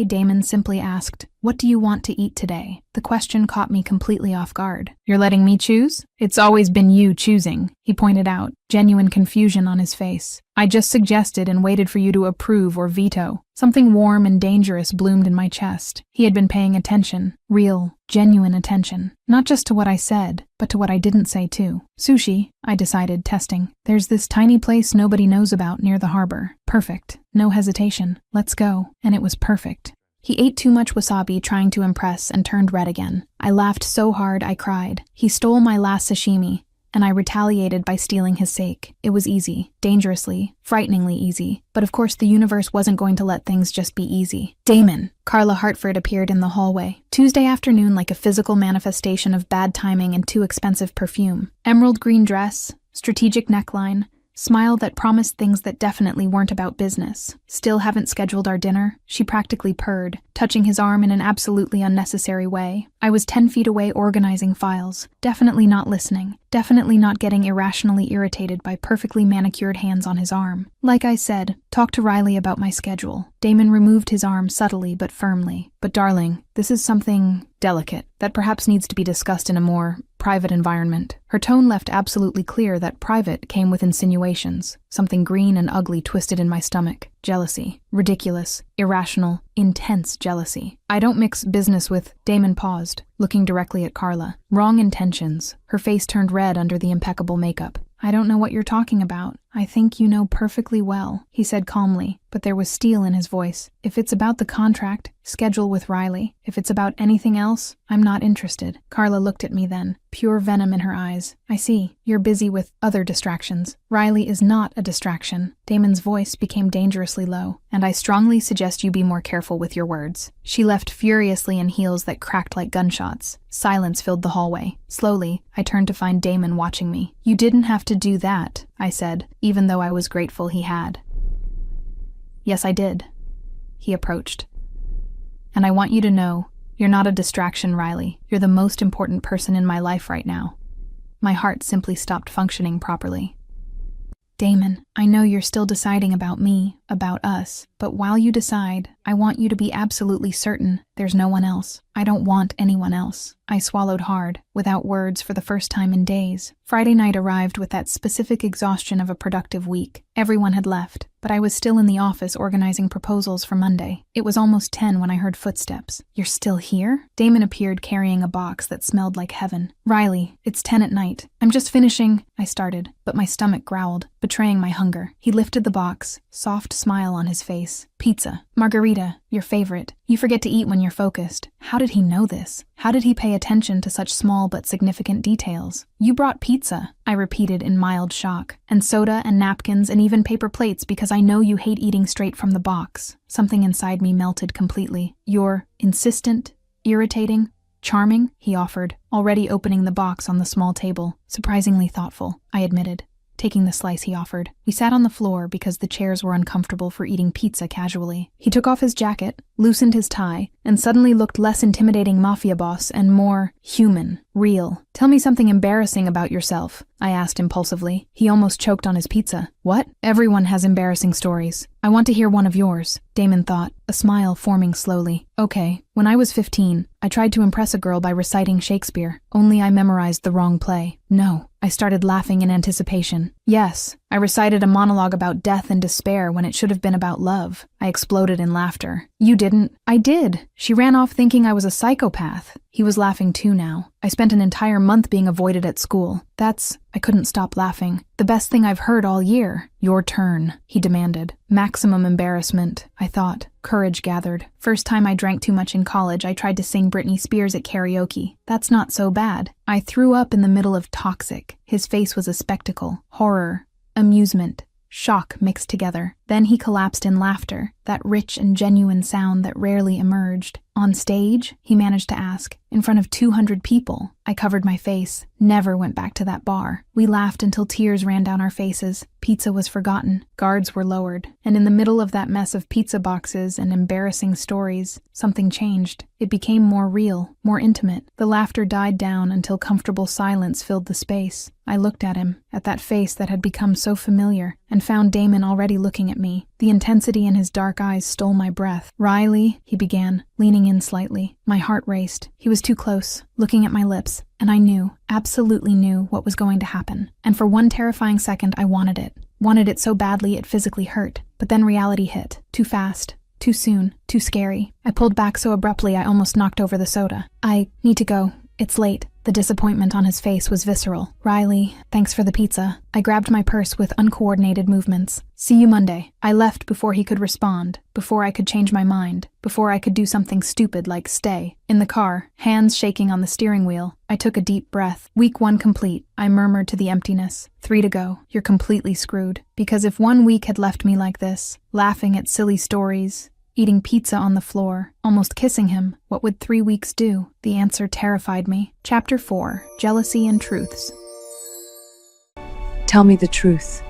Damon simply asked, "What do you want to eat today?" The question caught me completely off guard. "You're letting me choose?" "It's always been you choosing," he pointed out, genuine confusion on his face. "I just suggested and waited for you to approve or veto." Something warm and dangerous bloomed in my chest. He had been paying attention. Real, genuine attention. Not just to what I said, but to what I didn't say too. "Sushi," I decided, testing. "There's this tiny place nobody knows about near the harbor." "Perfect. No hesitation. Let's go." And it was perfect. He ate too much wasabi trying to impress and turned red again. I laughed so hard I cried. He stole my last sashimi, and I retaliated by stealing his sake. It was easy, dangerously, frighteningly easy. But of course the universe wasn't going to let things just be easy. "Damon!" Carla Hartford appeared in the hallway. Tuesday afternoon like a physical manifestation of bad timing and too expensive perfume. Emerald green dress, strategic neckline, smile that promised things that definitely weren't about business. "Still haven't scheduled our dinner?" She practically purred, touching his arm in an absolutely unnecessary way. I was 10 feet away organizing files, definitely not listening, definitely not getting irrationally irritated by perfectly manicured hands on his arm. Like I said, talk to Riley about my schedule. Damon removed his arm subtly but firmly. "But darling, this is something delicate that perhaps needs to be discussed in a more private environment." Her tone left absolutely clear that private came with insinuations. Something green and ugly twisted in my stomach. Jealousy. Ridiculous. Irrational. Intense jealousy. "I don't mix business with—" Damon paused, looking directly at Carla. Wrong intentions. Her face turned red under the impeccable makeup. "I don't know what you're talking about. I think you know perfectly well," he said calmly, but there was steel in his voice. "If it's about the contract, schedule with Riley. If it's about anything else, I'm not interested." Carla looked at me then, pure venom in her eyes. "I see. You're busy with other distractions." "Riley is not a distraction." Damon's voice became dangerously low. "And I strongly suggest you be more careful with your words." She left furiously in heels that cracked like gunshots. Silence filled the hallway. Slowly, I turned to find Damon watching me. "You didn't have to do that," I said, even though I was grateful he had. "Yes, I did." He approached. "And I want you to know, you're not a distraction, Riley. You're the most important person in my life right now." My heart simply stopped functioning properly. "Damon, I know you're still deciding about me, about us, but while you decide, I want you to be absolutely certain there's no one else. I don't want anyone else." I swallowed hard, without words for the first time in days. Friday night arrived with that specific exhaustion of a productive week. Everyone had left, but I was still in the office organizing proposals for Monday. It was almost 10 when I heard footsteps. "You're still here?" Damon appeared carrying a box that smelled like heaven. "Riley, it's 10 at night. I'm just finishing," I started, but my stomach growled, betraying my hunger. He lifted the box, soft smile on his face. "Pizza. Margarita, your favorite. You forget to eat when you're focused." How did he know this? How did he pay attention to such small but significant details? "You brought pizza," I repeated in mild shock. "And soda and napkins and even paper plates because I know you hate eating straight from the box." Something inside me melted completely. "You're insistent, irritating, charming," he offered, already opening the box on the small table. "Surprisingly thoughtful," I admitted, taking the slice he offered. We sat on the floor because the chairs were uncomfortable for eating pizza casually. He took off his jacket, loosened his tie, and suddenly looked less intimidating mafia boss and more human, real. "Tell me something embarrassing about yourself," I asked impulsively. He almost choked on his pizza. "What? Everyone has embarrassing stories. I want to hear one of yours," Damon thought, a smile forming slowly. "Okay, when I was 15, I tried to impress a girl by reciting Shakespeare, only I memorized the wrong play." "No." I started laughing in anticipation. Yes, I recited a monologue about death and despair when it should have been about love. I exploded in laughter. You didn't? I did. She ran off thinking I was a psychopath. He was laughing too now. I spent an entire month being avoided at school. I couldn't stop laughing. The best thing I've heard all year. Your turn, he demanded. Maximum embarrassment, I thought. Courage gathered. First time I drank too much in college, I tried to sing Britney Spears at karaoke. That's not so bad. I threw up in the middle of Toxic. His face was a spectacle. Horror. Amusement. Shock mixed together. Then he collapsed in laughter, that rich and genuine sound that rarely emerged. On stage? He managed to ask. In front of 200 people. I covered my face. Never went back to that bar. We laughed until tears ran down our faces. Pizza was forgotten. Guards were lowered. And in the middle of that mess of pizza boxes and embarrassing stories, something changed. It became more real, more intimate. The laughter died down until comfortable silence filled the space. I looked at him, at that face that had become so familiar, and found Damon already looking at me. The intensity in his dark eyes stole my breath. Riley, he began, leaning in slightly. My heart raced. He was too close, looking at my lips, and I knew, absolutely knew, what was going to happen. And for one terrifying second, I wanted it. Wanted it so badly it physically hurt. But then reality hit. Too fast. Too soon. Too scary. I pulled back so abruptly I almost knocked over the soda. I need to go. It's late. The disappointment on his face was visceral. Riley, thanks for the pizza. I grabbed my purse with uncoordinated movements. See you Monday. I left before he could respond, before I could change my mind, before I could do something stupid like stay. In the car, hands shaking on the steering wheel, I took a deep breath. Week 1 complete, I murmured to the emptiness. 3 to go. You're completely screwed. Because if 1 week had left me like this, laughing at silly stories, eating pizza on the floor, almost kissing him, what would 3 weeks do? The answer terrified me. Chapter 4. Jealousy and Truths. Tell me the truth.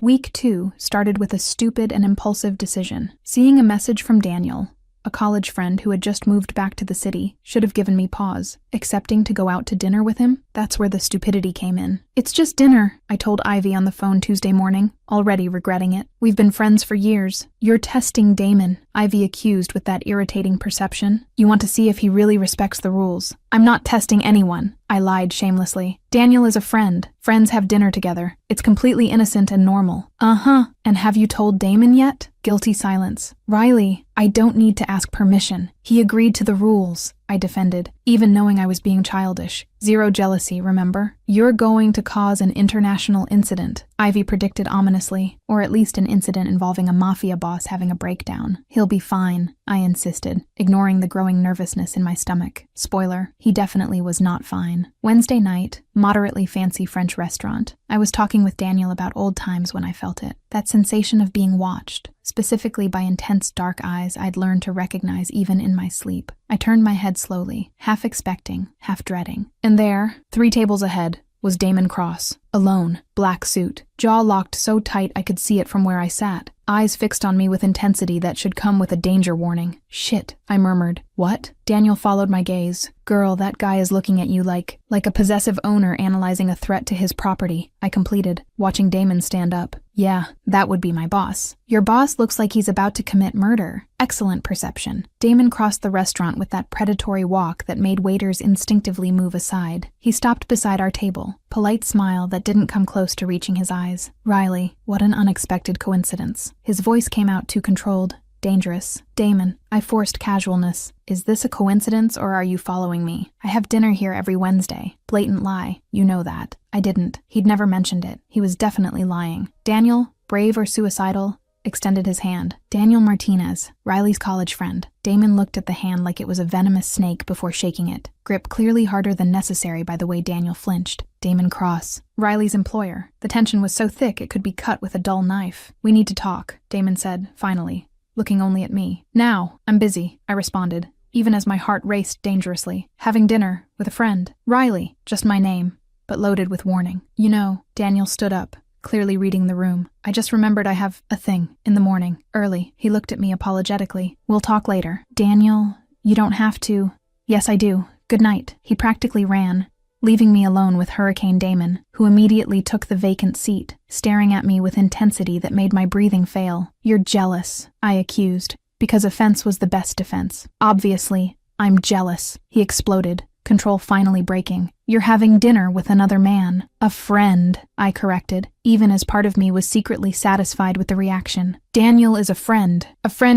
Week 2 started with a stupid and impulsive decision. Seeing a message from Daniel, a college friend who had just moved back to the city, should have given me pause. Accepting to go out to dinner with him? That's where the stupidity came in. It's just dinner, I told Ivy on the phone Tuesday morning, already regretting it. We've been friends for years. You're testing Damon, Ivy accused with that irritating perception. You want to see if he really respects the rules. I'm not testing anyone, I lied shamelessly. Daniel is a friend. Friends have dinner together. It's completely innocent and normal. Uh-huh. And have you told Damon yet? Guilty silence. Riley, I don't need to ask permission. He agreed to the rules, I defended, even knowing I was being childish. Zero jealousy, remember? You're going to cause an international incident, Ivy predicted ominously, or at least an incident involving a mafia boss having a breakdown. He'll be fine, I insisted, ignoring the growing nervousness in my stomach. Spoiler, he definitely was not fine. Wednesday night, moderately fancy French restaurant. I was talking with Daniel about old times when I felt it. That sensation of being watched, specifically by intense dark eyes I'd learned to recognize even in my sleep. I turned my head slowly, half expecting, half dreading. And there, 3 tables ahead, was Damon Cross, alone, black suit, jaw locked so tight I could see it from where I sat, eyes fixed on me with intensity that should come with a danger warning. Shit, I murmured. What? Daniel followed my gaze. Girl, that guy is looking at you like a possessive owner analyzing a threat to his property, I completed, watching Damon stand up. Yeah, that would be my boss. Your boss looks like he's about to commit murder. Excellent perception. Damon crossed the restaurant with that predatory walk that made waiters instinctively move aside. He stopped beside our table, polite smile that didn't come close to reaching his eyes. Riley, what an unexpected coincidence. His voice came out too controlled. Dangerous. Damon, I forced casualness. Is this a coincidence or are you following me? I have dinner here every Wednesday. Blatant lie. You know that. I didn't. He'd never mentioned it. He was definitely lying. Daniel, brave or suicidal, extended his hand. Daniel Martinez, Riley's college friend. Damon looked at the hand like it was a venomous snake before shaking it. Grip clearly harder than necessary by the way Daniel flinched. Damon Cross, Riley's employer. The tension was so thick it could be cut with a dull knife. We need to talk, Damon said, finally, looking only at me. Now, I'm busy, I responded, even as my heart raced dangerously. Having dinner with a friend. Riley, just my name, but loaded with warning. You know, Daniel stood up, clearly reading the room. I just remembered I have a thing in the morning, early. He looked at me apologetically. We'll talk later. Daniel, you don't have to. Yes, I do. Good night. He practically ran, leaving me alone with Hurricane Damon, who immediately took the vacant seat, staring at me with intensity that made my breathing fail. You're jealous, I accused, because offense was the best defense. Obviously, I'm jealous, he exploded, control finally breaking. You're having dinner with another man. A friend, I corrected, even as part of me was secretly satisfied with the reaction. Daniel is a friend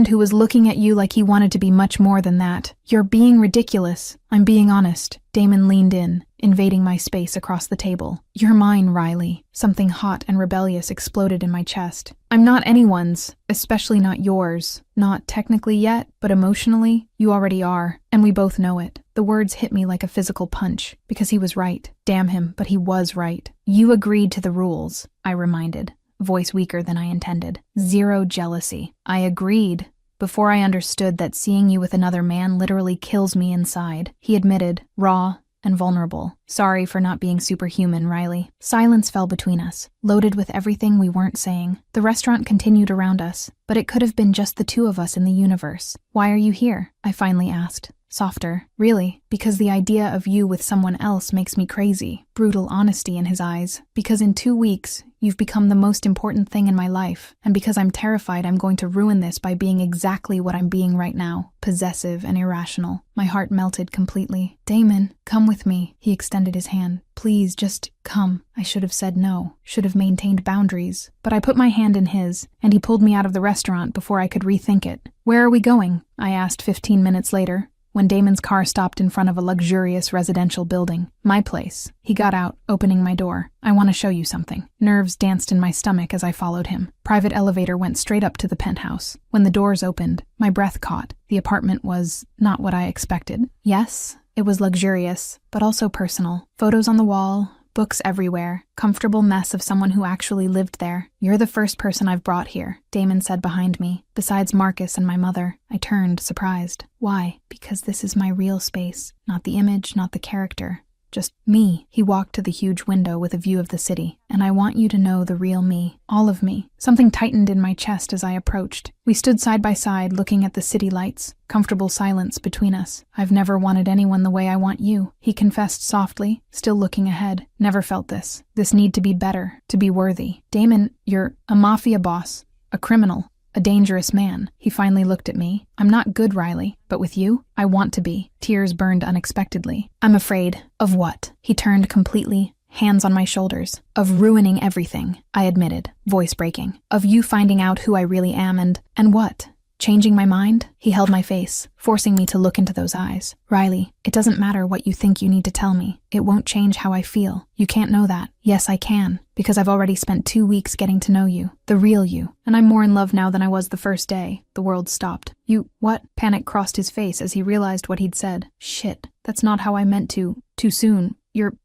who was looking at you like he wanted to be much more than that. You're being ridiculous. I'm being honest. Damon leaned in, invading my space across the table. You're mine, Riley. Something hot and rebellious exploded in my chest. I'm not anyone's, especially not yours. Not technically yet, but emotionally, you already are, and we both know it. The words hit me like a physical punch, because he was right. Damn him, but he was right. You agreed to the rules, I reminded, voice weaker than I intended. Zero jealousy. I agreed. Before I understood that seeing you with another man literally kills me inside, he admitted, raw and vulnerable. Sorry for not being superhuman, Riley. Silence fell between us, loaded with everything we weren't saying. The restaurant continued around us, but it could have been just the two of us in the universe. Why are you here? I finally asked. Softer. Really, because the idea of you with someone else makes me crazy. Brutal honesty in his eyes. Because in 2 weeks, you've become the most important thing in my life. And because I'm terrified I'm going to ruin this by being exactly what I'm being right now. Possessive and irrational. My heart melted completely. Damon, come with me. He extended his hand. Please, just come. I should have said no. Should have maintained boundaries. But I put my hand in his, and he pulled me out of the restaurant before I could rethink it. Where are we going? I asked 15 minutes later, when Damon's car stopped in front of a luxurious residential building. My place. He got out, opening my door. I want to show you something. Nerves danced in my stomach as I followed him. Private elevator went straight up to the penthouse. When the doors opened, my breath caught. The apartment was not what I expected. Yes, it was luxurious, but also personal. Photos on the wall, books everywhere, comfortable mess of someone who actually lived there. You're the first person I've brought here, Damon said behind me, besides Marcus and my mother. I turned, surprised. Why? Because this is my real space. Not the image, not the character. Just me. He walked to the huge window with a view of the city. And I want you to know the real me. All of me. Something tightened in my chest as I approached. We stood side by side looking at the city lights. Comfortable silence between us. I've never wanted anyone the way I want you, he confessed softly, still looking ahead. Never felt this. This need to be better. To be worthy. Damon, you're a mafia boss. A criminal. A dangerous man. He finally looked at me. I'm not good, Riley, but with you, I want to be. Tears burned unexpectedly. I'm afraid. Of what? He turned completely, hands on my shoulders. Of ruining everything, I admitted, voice breaking. Of you finding out who I really am and what? Changing my mind? He held my face, forcing me to look into those eyes. Riley, it doesn't matter what you think you need to tell me. It won't change how I feel. You can't know that. Yes, I can, because I've already spent 2 weeks getting to know you. The real you. And I'm more in love now than I was the first day. The world stopped. You, what? Panic crossed his face as he realized what he'd said. Shit, that's not how I meant to. Too soon.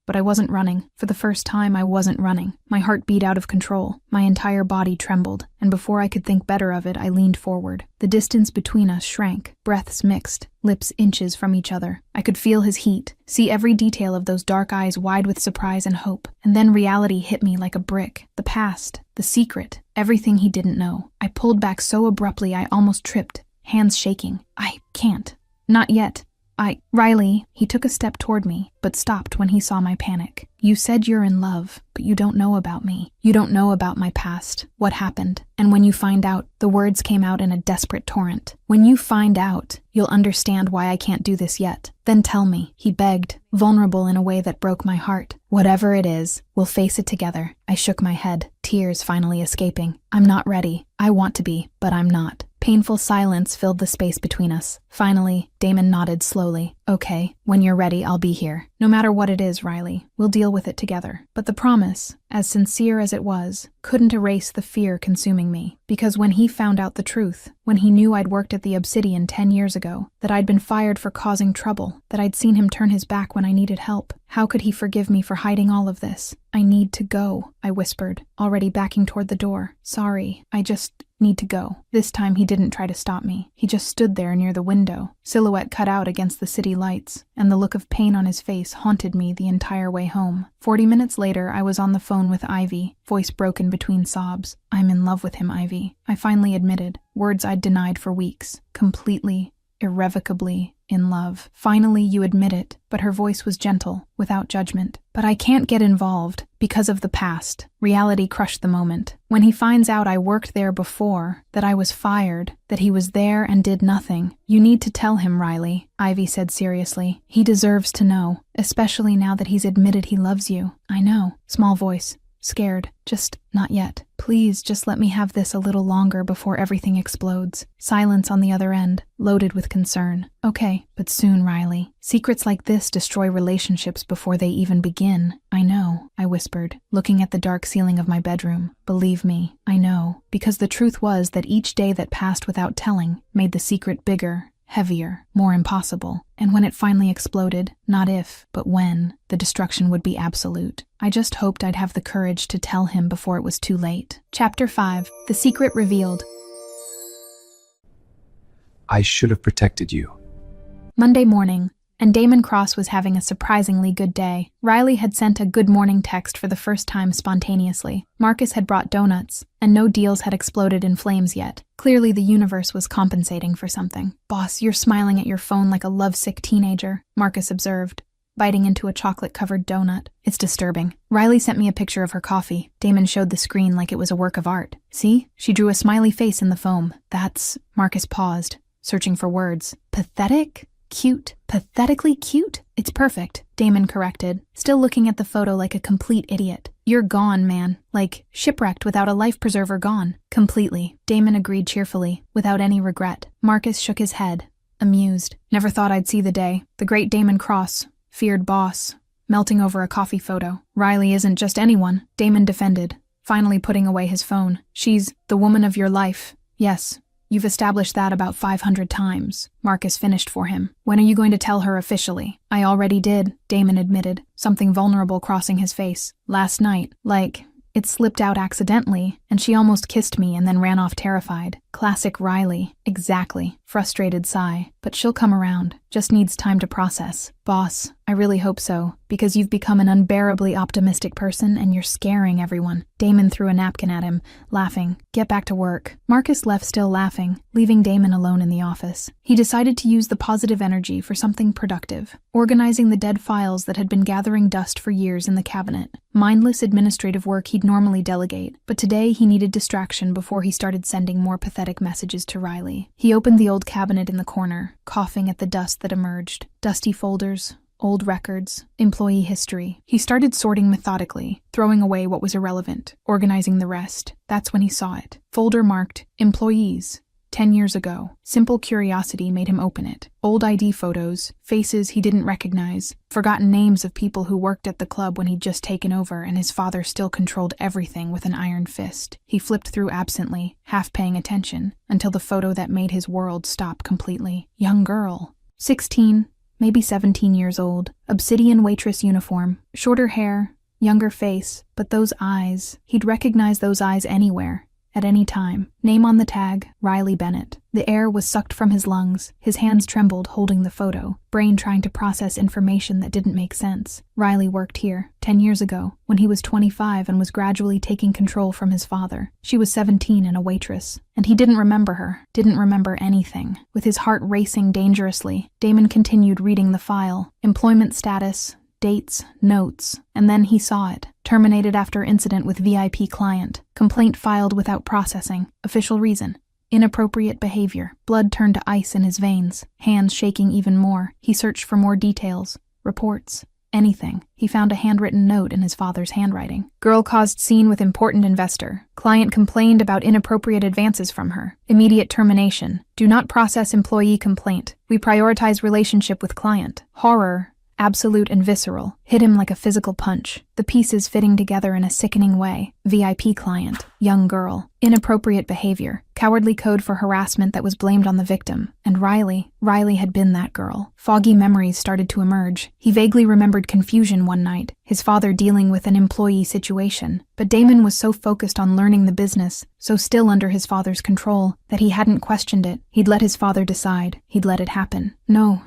But I wasn't running. For the first time, I wasn't running. My heart beat out of control. My entire body trembled, and before I could think better of it, I leaned forward. The distance between us shrank, breaths mixed, lips inches from each other. I could feel his heat, see every detail of those dark eyes wide with surprise and hope. And then reality hit me like a brick. The past, the secret, everything he didn't know. I pulled back so abruptly I almost tripped, hands shaking. I can't. Not yet. Riley, he took a step toward me, but stopped when he saw my panic. You said you're in love, but you don't know about me. You don't know about my past, what happened. And when you find out, the words came out in a desperate torrent. When you find out, you'll understand why I can't do this yet. Then tell me, he begged, vulnerable in a way that broke my heart. Whatever it is, we'll face it together. I shook my head, tears finally escaping. I'm not ready. I want to be, but I'm not. Painful silence filled the space between us. Finally, Damon nodded slowly. Okay, when you're ready, I'll be here. No matter what it is, Riley, we'll deal with it together. But the promise, as sincere as it was, couldn't erase the fear consuming me. Because when he found out the truth, when he knew I'd worked at the Obsidian 10 years ago, that I'd been fired for causing trouble, that I'd seen him turn his back when I needed help, how could he forgive me for hiding all of this? I need to go, I whispered, already backing toward the door. Sorry, I just need to go. This time he didn't try to stop me. He just stood there near the window, silhouette cut out against the city lights, and the look of pain on his face haunted me the entire way home. 40 minutes later, I was on the phone with Ivy, voice broken between sobs. I'm in love with him, Ivy. I finally admitted, words I'd denied for weeks. Completely, irrevocably In love. Finally, you admit it, but her voice was gentle, without judgment. But I can't get involved, because of the past. Reality crushed the moment. When he finds out I worked there before, that I was fired, that he was there and did nothing, you need to tell him, Riley, Ivy said seriously. He deserves to know, especially now that he's admitted he loves you. I know. Small voice. Scared. Just not yet. Please just let me have this a little longer before everything explodes. Silence on the other end, loaded with concern. Okay, but soon, Riley. Secrets like this destroy relationships before they even begin. I know, I whispered, looking at the dark ceiling of my bedroom. Believe me, I know, because the truth was that each day that passed without telling made the secret bigger, heavier, more impossible. And when it finally exploded, not if, but when, the destruction would be absolute. I just hoped I'd have the courage to tell him before it was too late. Chapter 5. The Secret Revealed. I should have protected you. Monday morning, and Damon Cross was having a surprisingly good day. Riley had sent a good morning text for the first time spontaneously. Marcus had brought donuts, and no deals had exploded in flames yet. Clearly the universe was compensating for something. Boss, you're smiling at your phone like a lovesick teenager, Marcus observed, biting into a chocolate-covered donut. It's disturbing. Riley sent me a picture of her coffee. Damon showed the screen like it was a work of art. See? She drew a smiley face in the foam. That's... Marcus paused, searching for words. Pathetic? Cute. Pathetically cute? It's perfect, Damon corrected, still looking at the photo like a complete idiot. You're gone, man. Like, shipwrecked without a life preserver gone. Completely. Damon agreed cheerfully, without any regret. Marcus shook his head, amused. Never thought I'd see the day. The great Damon Cross, feared boss, melting over a coffee photo. Riley isn't just anyone, Damon defended, finally putting away his phone. She's the woman of your life. Yes. You've established that about 500 times. Marcus finished for him. When are you going to tell her officially? I already did, Damon admitted, something vulnerable crossing his face. Last night, like, it slipped out accidentally, and she almost kissed me and then ran off terrified. Classic Riley. Exactly. Frustrated sigh. But she'll come around. Just needs time to process. Boss, I really hope so, because you've become an unbearably optimistic person and you're scaring everyone. Damon threw a napkin at him, laughing. Get back to work. Marcus left still laughing, leaving Damon alone in the office. He decided to use the positive energy for something productive, organizing the dead files that had been gathering dust for years in the cabinet. Mindless administrative work he'd normally delegate, but today he needed distraction before he started sending more pathetic messages to Riley. He opened the old cabinet in the corner, coughing at the dust that emerged. Dusty folders, old records, employee history. He started sorting methodically, throwing away what was irrelevant, organizing the rest. That's when he saw it. Folder marked, Employees. 10 years ago. Simple curiosity made him open it. Old ID photos, faces he didn't recognize, forgotten names of people who worked at the club when he'd just taken over and his father still controlled everything with an iron fist. He flipped through absently, half paying attention, until the photo that made his world stop completely. Young girl. 16, maybe 17 years old. Obsidian waitress uniform. Shorter hair, younger face, but those eyes. He'd recognize those eyes anywhere. At any time. Name on the tag, Riley Bennett. The air was sucked from his lungs. His hands trembled holding the photo, brain trying to process information that didn't make sense. Riley worked here, 10 years ago, when he was 25 and was gradually taking control from his father. She was 17 and a waitress. And he didn't remember her, didn't remember anything. With his heart racing dangerously, Damon continued reading the file. Employment status, dates, notes, and then he saw it. Terminated after incident with VIP client. Complaint filed without processing. Official reason. Inappropriate behavior. Blood turned to ice in his veins. Hands shaking even more. He searched for more details. Reports. Anything. He found a handwritten note in his father's handwriting. Girl caused scene with important investor. Client complained about inappropriate advances from her. Immediate termination. Do not process employee complaint. We prioritize relationship with client. Horror. Absolute and visceral, hit him like a physical punch, the pieces fitting together in a sickening way. VIP client, young girl, inappropriate behavior, cowardly code for harassment that was blamed on the victim. And Riley had been that girl. Foggy memories started to emerge. He vaguely remembered confusion one night, his father dealing with an employee situation. But Damon was so focused on learning the business, so still under his father's control, that he hadn't questioned it. He'd let his father decide. He'd let it happen. No,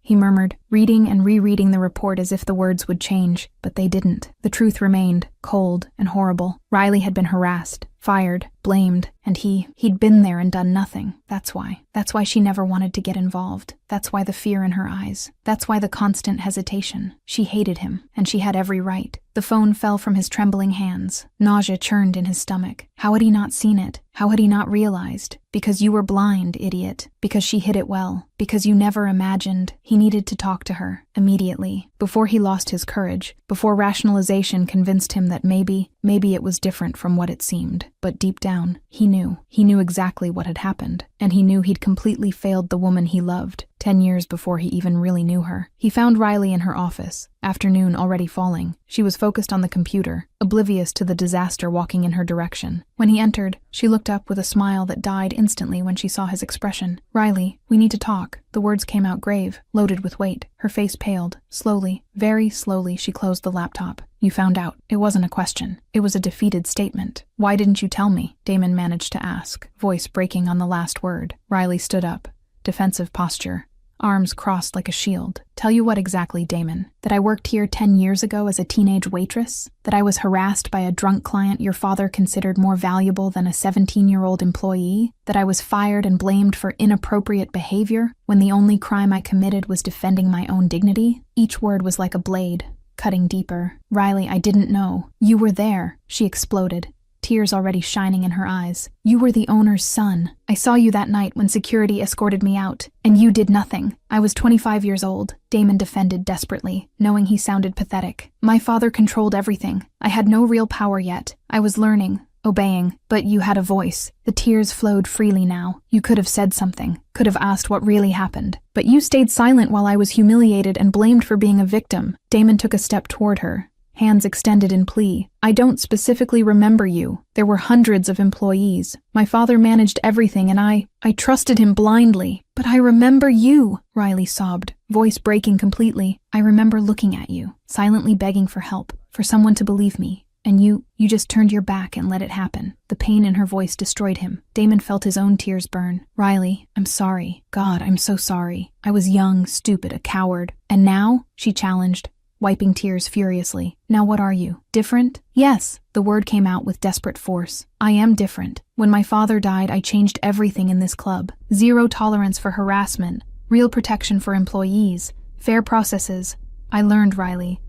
he murmured, reading and rereading the report as if the words would change, but they didn't. The truth remained, cold and horrible. Riley had been harassed, fired, blamed, and he'd been there and done nothing. That's why. That's why she never wanted to get involved. That's why the fear in her eyes. That's why the constant hesitation. She hated him, and she had every right. The phone fell from his trembling hands. Nausea churned in his stomach. How had he not seen it? How had he not realized? Because you were blind, idiot. Because she hid it well. Because you never imagined. He needed to talk to her, immediately, before he lost his courage, before rationalization convinced him that maybe it was different from what it seemed. But deep down, he knew. He knew exactly what had happened, and he knew he'd completely failed the woman he loved. 10 years before he even really knew her. He found Riley in her office, afternoon already falling. She was focused on the computer, oblivious to the disaster walking in her direction. When he entered, she looked up with a smile that died instantly when she saw his expression. "Riley, we need to talk." The words came out grave, loaded with weight. Her face paled. Slowly, very slowly, she closed the laptop. "You found out." It wasn't a question. It was a defeated statement. "Why didn't you tell me?" Damon managed to ask, voice breaking on the last word. Riley stood up. Defensive posture. Arms crossed like a shield. "Tell you what exactly, Damon? That I worked here 10 years ago as a teenage waitress? That I was harassed by a drunk client your father considered more valuable than a 17-year-old employee? That I was fired and blamed for inappropriate behavior when the only crime I committed was defending my own dignity?" Each word was like a blade, cutting deeper. "Riley, I didn't know. You were there," she exploded, tears already shining in her eyes. "You were the owner's son. I saw you that night when security escorted me out, and you did nothing. I was 25 years old," Damon defended desperately, knowing he sounded pathetic. "My father controlled everything. I had no real power yet. I was learning, obeying, but you had a voice." The tears flowed freely now. "You could have said something, could have asked what really happened. But you stayed silent while I was humiliated and blamed for being a victim." Damon took a step toward her, hands extended in plea. "I don't specifically remember you. There were hundreds of employees. My father managed everything and I trusted him blindly. But I remember you," Riley sobbed, voice breaking completely. "I remember looking at you, silently begging for help, for someone to believe me. And you just turned your back and let it happen." The pain in her voice destroyed him. Damon felt his own tears burn. "Riley, I'm sorry. God, I'm so sorry. I was young, stupid, a coward. And now?" she challenged, wiping tears furiously. "Now what are you? Different?" "Yes," the word came out with desperate force. "I am different. When my father died, I changed everything in this club. Zero tolerance for harassment, real protection for employees, fair processes. I learned, Riley.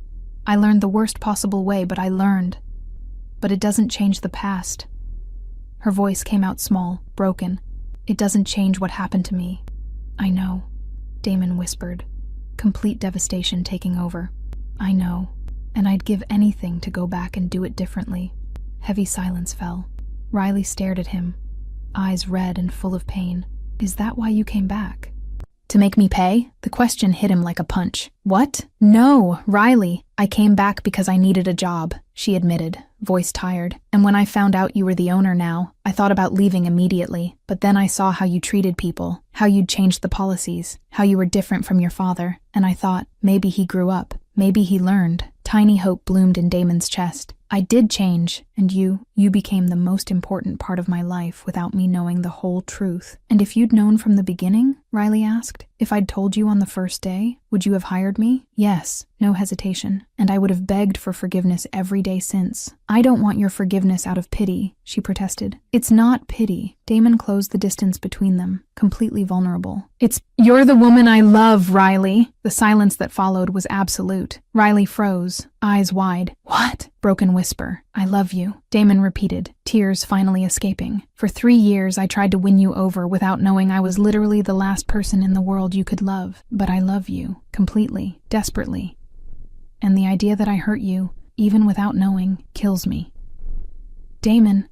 I learned the worst possible way, but I learned. But it doesn't change the past." Her voice came out small, broken. "It doesn't change what happened to me." "I know," Damon whispered, complete devastation taking over. "I know, and I'd give anything to go back and do it differently." Heavy silence fell. Riley stared at him, eyes red and full of pain. "Is that why you came back?" "To make me pay?" The question hit him like a punch. "What? No, Riley. I came back because I needed a job," she admitted, voice tired. "And when I found out you were the owner now, I thought about leaving immediately. But then I saw how you treated people, how you'd changed the policies, how you were different from your father, and I thought, maybe he grew up. Maybe he learned." Tiny hope bloomed in Damon's chest. "I did change, and you became the most important part of my life without me knowing the whole truth." "And if you'd known from the beginning?" Riley asked. "If I'd told you on the first day, would you have hired me?" "Yes," no hesitation. "And I would have begged for forgiveness every day since." "I don't want your forgiveness out of pity," she protested. "It's not pity." Damon closed the distance between them, completely vulnerable. "You're the woman I love, Riley." The silence that followed was absolute. Riley froze, eyes wide. "What?" Broken whisper. "I love you," Damon repeated, tears finally escaping. "For 3 years I tried to win you over without knowing I was literally the last person in the world you could love. But I love you, completely, desperately. And the idea that I hurt you, even without knowing, kills me." "Damon."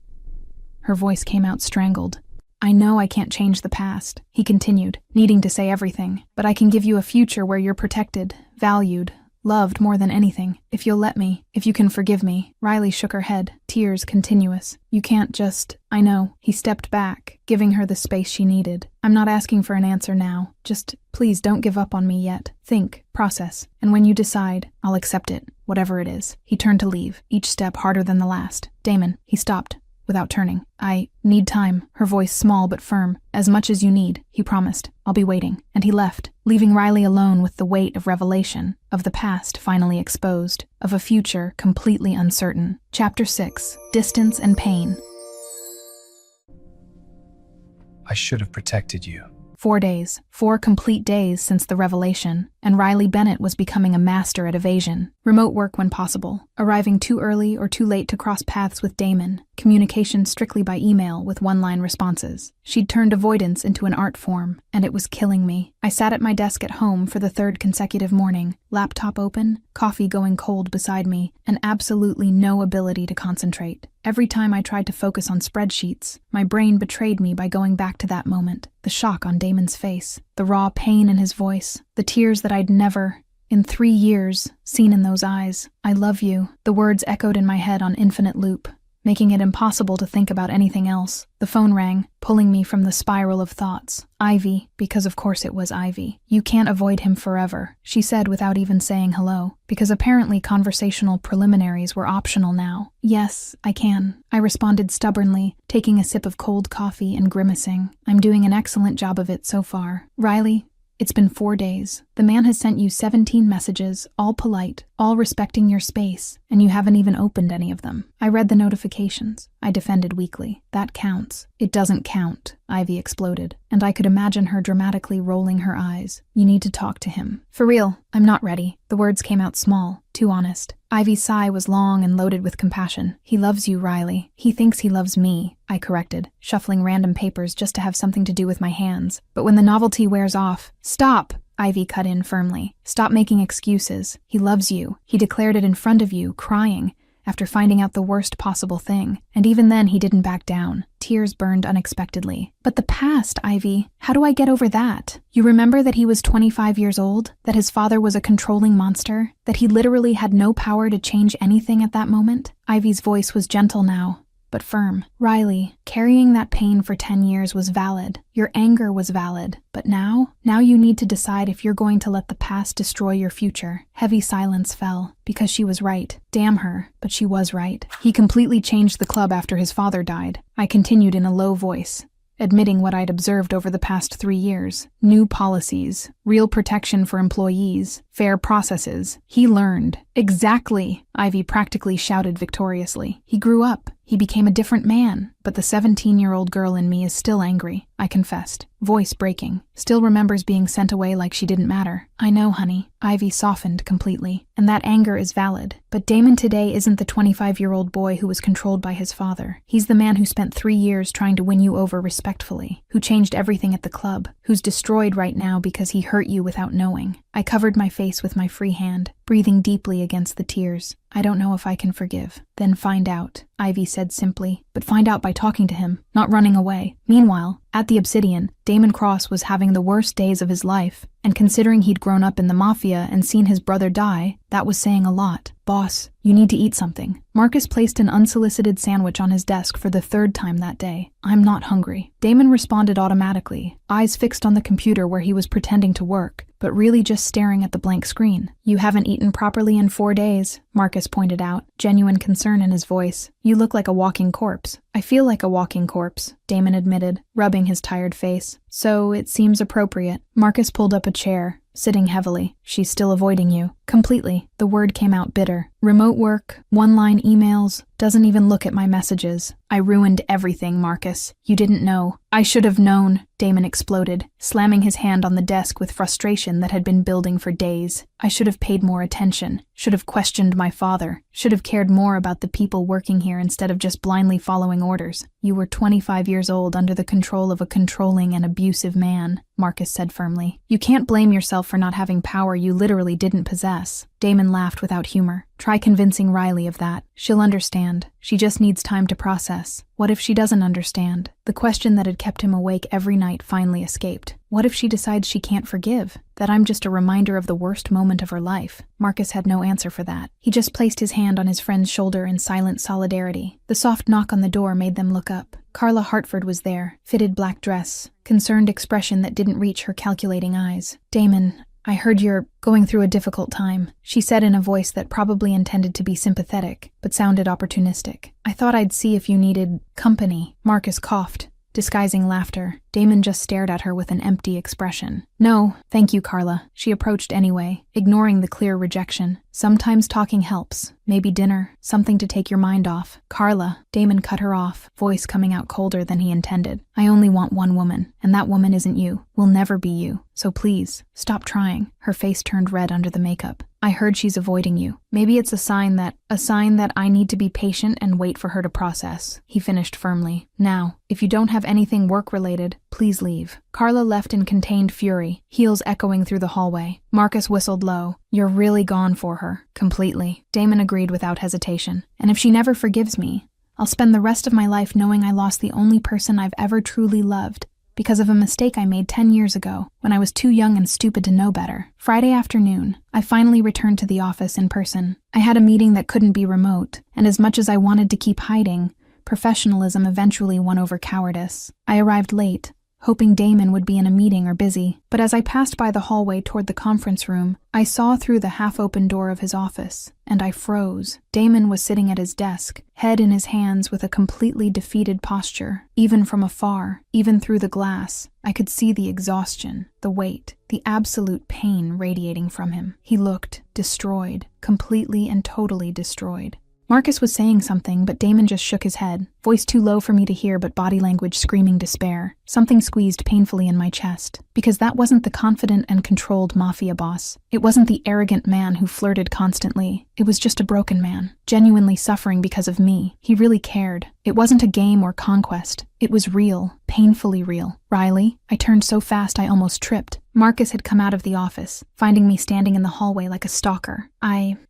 Her voice came out strangled. "I know I can't change the past," he continued, needing to say everything. "But I can give you a future where you're protected, valued, loved more than anything. If you'll let me, if you can forgive me." Riley shook her head, tears continuous. "You can't just—" "I know." He stepped back, giving her the space she needed. "I'm not asking for an answer now. Just, please don't give up on me yet. Think, process, and when you decide, I'll accept it, whatever it is." He turned to leave, each step harder than the last. "Damon," he stopped, without turning. "I need time." Her voice small but firm. "As much as you need," he promised. "I'll be waiting." And he left, leaving Riley alone with the weight of revelation, of the past finally exposed, of a future completely uncertain. Chapter 6. Distance and Pain. I should have protected you. 4 days, 4 complete days since the revelation, and Riley Bennett was becoming a master at evasion. Remote work when possible, arriving too early or too late to cross paths with Damon, communication strictly by email with one-line responses. She'd turned avoidance into an art form, and it was killing me. I sat at my desk at home for the 3rd consecutive morning, laptop open, coffee going cold beside me, and absolutely no ability to concentrate. Every time I tried to focus on spreadsheets, my brain betrayed me by going back to that moment, the shock on Damon's face, the raw pain in his voice, the tears that I'd never, in 3 years, seen in those eyes. I love you. The words echoed in my head on infinite loop, making it impossible to think about anything else. The phone rang, pulling me from the spiral of thoughts. Ivy, because of course it was Ivy. "You can't avoid him forever," she said without even saying hello, because apparently conversational preliminaries were optional now. "Yes, I can," I responded stubbornly, taking a sip of cold coffee and grimacing. "I'm doing an excellent job of it so far. Riley, it's been 4 days. The man has sent you 17 messages, all polite, all respecting your space, and you haven't even opened any of them." I read the notifications. I defended weakly. "That counts." "It doesn't count," Ivy exploded, and I could imagine her dramatically rolling her eyes. "You need to talk to him. For real, I'm not ready." The words came out small, too honest. Ivy's sigh was long and loaded with compassion. "He loves you, Riley. He thinks he loves me," I corrected, shuffling random papers just to have something to do with my hands. "But when the novelty wears off—" "Stop!" Ivy cut in firmly. "Stop making excuses. He loves you. He declared it in front of you, crying, after finding out the worst possible thing. And even then he didn't back down." Tears burned unexpectedly. "But the past, Ivy, how do I get over that? You remember that he was 25 years old? That his father was a controlling monster? That he literally had no power to change anything at that moment?" Ivy's voice was gentle now, but firm. "Riley, carrying that pain for 10 years was valid. Your anger was valid. But now you need to decide if you're going to let the past destroy your future." Heavy silence fell, because she was right. Damn her, but she was right. "He completely changed the club after his father died," I continued in a low voice, admitting what I'd observed over the past 3 years. New policies, real protection for employees, fair processes. He learned. "Exactly," Ivy practically shouted victoriously. "He grew up. He became a different man. But the 17-year-old girl in me is still angry," I confessed, voice breaking. "Still remembers being sent away like she didn't matter." "I know, honey." Ivy softened completely. "And that anger is valid. But Damon today isn't the 25-year-old boy who was controlled by his father. He's the man who spent 3 years trying to win you over respectfully, who changed everything at the club, who's destroyed right now because he hurt you without knowing." I covered my face with my free hand, breathing deeply against the tears. "I don't know if I can forgive." "Then find out," Ivy said simply. "But find out by talking to him, not running away." Meanwhile, at the Obsidian, Damon Cross was having the worst days of his life, and considering he'd grown up in the Mafia and seen his brother die, that was saying a lot. "Boss, you need to eat something." Marcus placed an unsolicited sandwich on his desk for the 3rd time that day. "I'm not hungry." Damon responded automatically, eyes fixed on the computer where he was pretending to work, but really just staring at the blank screen. "You haven't eaten properly in 4 days, Marcus pointed out, genuine concern in his voice. "You look like a walking corpse." "I feel like a walking corpse," Damon admitted, rubbing his tired face. "So it seems appropriate." Marcus pulled up a chair, sitting heavily. "She's still avoiding you." "Completely." The word came out bitter. "Remote work, one-line emails, doesn't even look at my messages." "I ruined everything, Marcus. You didn't know." "I should have known," Damon exploded, slamming his hand on the desk with frustration that had been building for days. "I should have paid more attention, should have questioned my father, should have cared more about the people working here instead of just blindly following orders." "You were 25 years old under the control of a controlling and abusive man," Marcus said firmly. "You can't blame yourself for not having power you literally didn't possess." Damon laughed without humor. "Try convincing Riley of that. She'll understand. She just needs time to process." What if she doesn't understand? The question that had kept him awake every night finally escaped. What if she decides she can't forgive? That I'm just a reminder of the worst moment of her life? Marcus had no answer for that. He just placed his hand on his friend's shoulder in silent solidarity. The soft knock on the door made them look up. Carla Hartford was there, fitted black dress, concerned expression that didn't reach her calculating eyes. "Damon, I heard you're going through a difficult time," she said in a voice that probably intended to be sympathetic, but sounded opportunistic. "I thought I'd see if you needed company." Marcus coughed, disguising laughter. Damon just stared at her with an empty expression. No, thank you, Carla. She approached anyway, ignoring the clear rejection. Sometimes talking helps. Maybe dinner, something to take your mind off. Carla, Damon cut her off, voice coming out colder than he intended. I only want one woman, and that woman isn't you. Will never be you. So please, stop trying. Her face turned red under the makeup. I heard she's avoiding you. Maybe it's a sign that I need to be patient and wait for her to process. He finished firmly. Now, if you don't have anything work-related, please leave. Carla left in contained fury, heels echoing through the hallway. Marcus whistled low. You're really gone for her. Completely. Damon agreed without hesitation. And if she never forgives me, I'll spend the rest of my life knowing I lost the only person I've ever truly loved, because of a mistake I made 10 years ago, when I was too young and stupid to know better. Friday afternoon, I finally returned to the office in person. I had a meeting that couldn't be remote, and as much as I wanted to keep hiding, professionalism eventually won over cowardice. I arrived late, hoping Damon would be in a meeting or busy, but as I passed by the hallway toward the conference room, I saw through the half-open door of his office, and I froze. Damon was sitting at his desk, head in his hands with a completely defeated posture. Even from afar, even through the glass, I could see the exhaustion, the weight, the absolute pain radiating from him. He looked destroyed, completely and totally destroyed. Marcus was saying something, but Damon just shook his head, voice too low for me to hear but body language screaming despair. Something squeezed painfully in my chest, because that wasn't the confident and controlled mafia boss. It wasn't the arrogant man who flirted constantly. It was just a broken man, genuinely suffering because of me. He really cared. It wasn't a game or conquest. It was real, painfully real. Riley, I turned so fast I almost tripped. Marcus had come out of the office, finding me standing in the hallway like a stalker.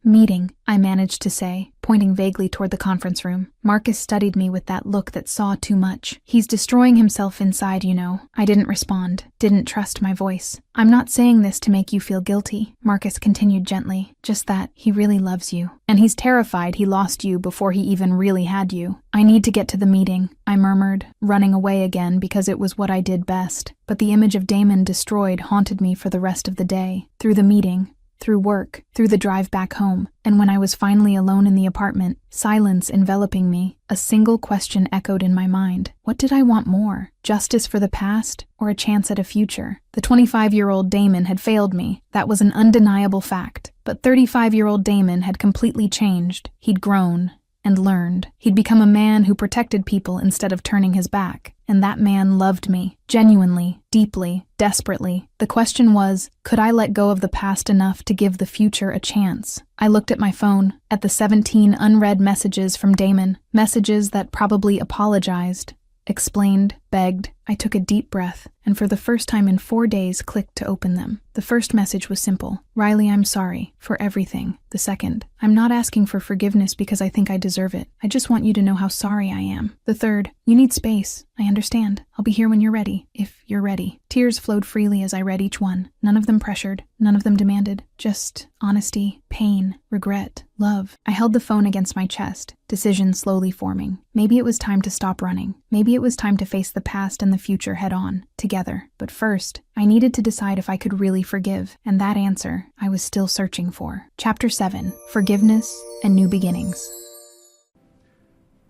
Meeting, I managed to say, pointing vaguely toward the conference room. Marcus studied me with that look that saw too much. He's destroying himself inside, you know. I didn't respond, didn't trust my voice. I'm not saying this to make you feel guilty, Marcus continued gently, just that he really loves you. And he's terrified he lost you before he even really had you. I need to get to the meeting, I murmured, running away again because it was what I did best. But the image of Damon destroyed haunted me for the rest of the day, through the meeting, through work, through the drive back home, and when I was finally alone in the apartment, silence enveloping me, a single question echoed in my mind. What did I want more? Justice for the past, or a chance at a future? The 25-year-old Damon had failed me. That was an undeniable fact. But 35-year-old Damon had completely changed. He'd grown and learned. He'd become a man who protected people instead of turning his back. And that man loved me, genuinely, deeply, desperately. The question was, could I let go of the past enough to give the future a chance? I looked at my phone, at the 17 unread messages from Damon, messages that probably apologized, explained, begged. I took a deep breath, and for the first time in 4 days clicked to open them. The first message was simple. Riley, I'm sorry for everything. The second, I'm not asking for forgiveness because I think I deserve it. I just want you to know how sorry I am. The third, you need space. I understand. I'll be here when you're ready, if you're ready. Tears flowed freely as I read each one. None of them pressured, none of them demanded. Just honesty, pain, regret, love. I held the phone against my chest, decision slowly forming. Maybe it was time to stop running. Maybe it was time to face the past and the future head on, together. But first, I needed to decide if I could really forgive, and that answer I was still searching for. Chapter 7, Forgiveness and New Beginnings.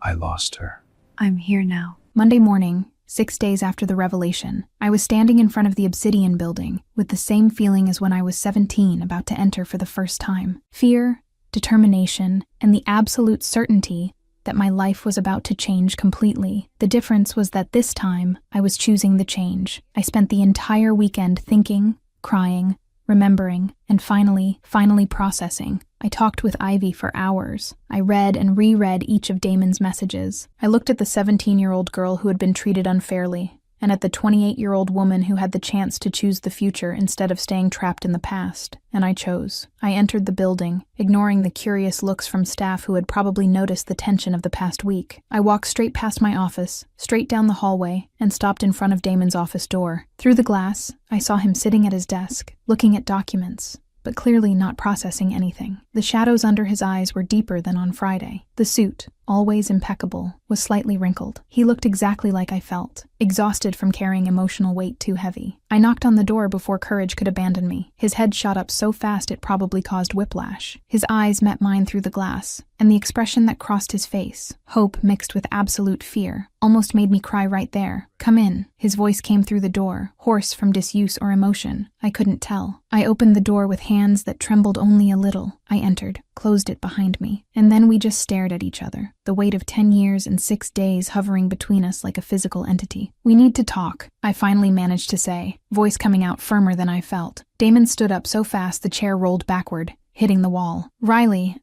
I lost her. I'm here now. Monday morning, 6 days after the revelation, I was standing in front of the Obsidian building with the same feeling as when I was 17, about to enter for the first time. Fear, determination, and the absolute certainty that my life was about to change completely. The difference was that this time, I was choosing the change. I spent the entire weekend thinking, crying, remembering, and finally processing. I talked with Ivy for hours. I read and reread each of Damon's messages. I looked at the 17-year-old girl who had been treated unfairly, and at the 28-year-old woman who had the chance to choose the future instead of staying trapped in the past. And I chose. I entered the building, ignoring the curious looks from staff who had probably noticed the tension of the past week. I walked straight past my office, straight down the hallway, and stopped in front of Damon's office door. Through the glass, I saw him sitting at his desk, looking at documents, but clearly not processing anything. The shadows under his eyes were deeper than on Friday. The suit, always impeccable, was slightly wrinkled. He looked exactly like I felt, exhausted from carrying emotional weight too heavy. I knocked on the door before courage could abandon me. His head shot up so fast it probably caused whiplash. His eyes met mine through the glass, and the expression that crossed his face, hope mixed with absolute fear, almost made me cry right there. "Come in." His voice came through the door, hoarse from disuse or emotion. I couldn't tell. I opened the door with hands that trembled only a little. I entered, closed it behind me, and then we just stared at each other, the weight of 10 years and 6 days hovering between us like a physical entity. "We need to talk," I finally managed to say, voice coming out firmer than I felt. Damon stood up so fast the chair rolled backward, hitting the wall. "Riley,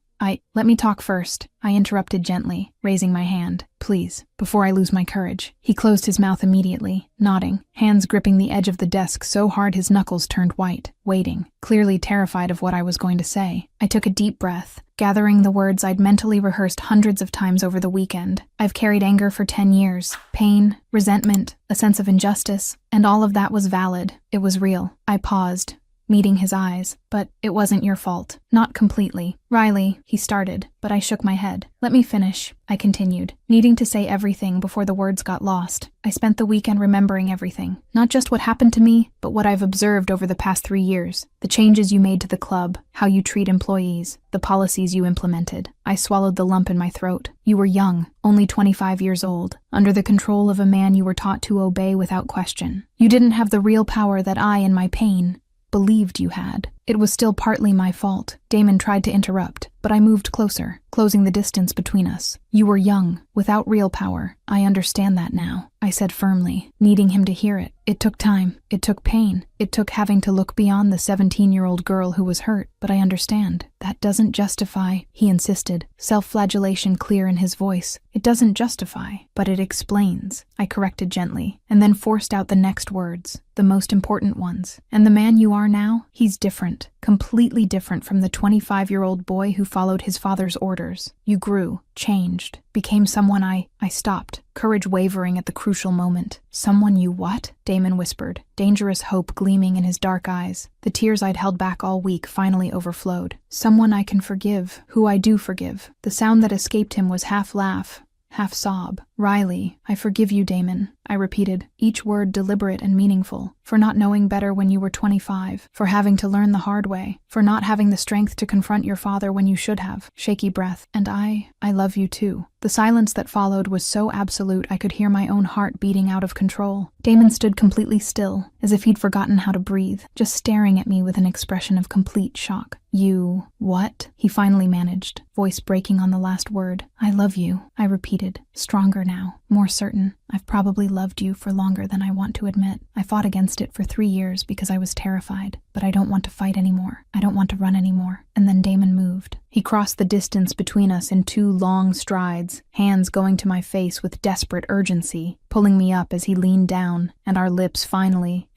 let me talk first," I interrupted gently, raising my hand. "Please, before I lose my courage." He closed his mouth immediately, nodding, hands gripping the edge of the desk so hard his knuckles turned white, waiting, clearly terrified of what I was going to say. I took a deep breath, gathering the words I'd mentally rehearsed hundreds of times over the weekend. I've carried anger for 10 years, pain, resentment, a sense of injustice, and all of that was valid. It was real. I paused, meeting his eyes. "But it wasn't your fault." "Not completely." "Riley," he started, but I shook my head. "Let me finish," I continued, needing to say everything before the words got lost. "I spent the weekend remembering everything. Not just what happened to me, but what I've observed over the past 3 years. The changes you made to the club, how you treat employees, the policies you implemented." I swallowed the lump in my throat. "You were young, only 25 years old, under the control of a man you were taught to obey without question. You didn't have the real power that I, in my pain, believed you had. It was still partly my fault." Damon tried to interrupt, but I moved closer, closing the distance between us. "You were young, without real power. I understand that now," I said firmly, needing him to hear it. "It took time. It took pain. It took having to look beyond the 17-year-old girl who was hurt. But I understand. That doesn't justify," he insisted, self-flagellation clear in his voice. "It doesn't justify, but it explains," I corrected gently, and then forced out the next words, the most important ones. "And the man you are now, he's different. Completely different from the 25-year-old boy who followed his father's orders. You grew, changed, became someone I stopped, courage wavering at the crucial moment. "Someone you what?" Damon whispered, dangerous hope gleaming in his dark eyes. The tears I'd held back all week finally overflowed. "Someone I can forgive, who I do forgive." The sound that escaped him was half laugh, half sob. "Riley, I forgive you, Damon," I repeated, each word deliberate and meaningful, "for not knowing better when you were 25, for having to learn the hard way, for not having the strength to confront your father when you should have." Shaky breath. "And I love you too." The silence that followed was so absolute I could hear my own heart beating out of control. Damon stood completely still, as if he'd forgotten how to breathe, just staring at me with an expression of complete shock. "You what?" he finally managed, voice breaking on the last word. "I love you," I repeated, stronger now, more certain. "I've probably loved you for longer than I want to admit. I fought against it for 3 years because I was terrified, but I don't want to fight anymore. I don't want to run anymore." And then Damon moved. He crossed the distance between us in 2 long strides, hands going to my face with desperate urgency, pulling me up as he leaned down, and our lips finally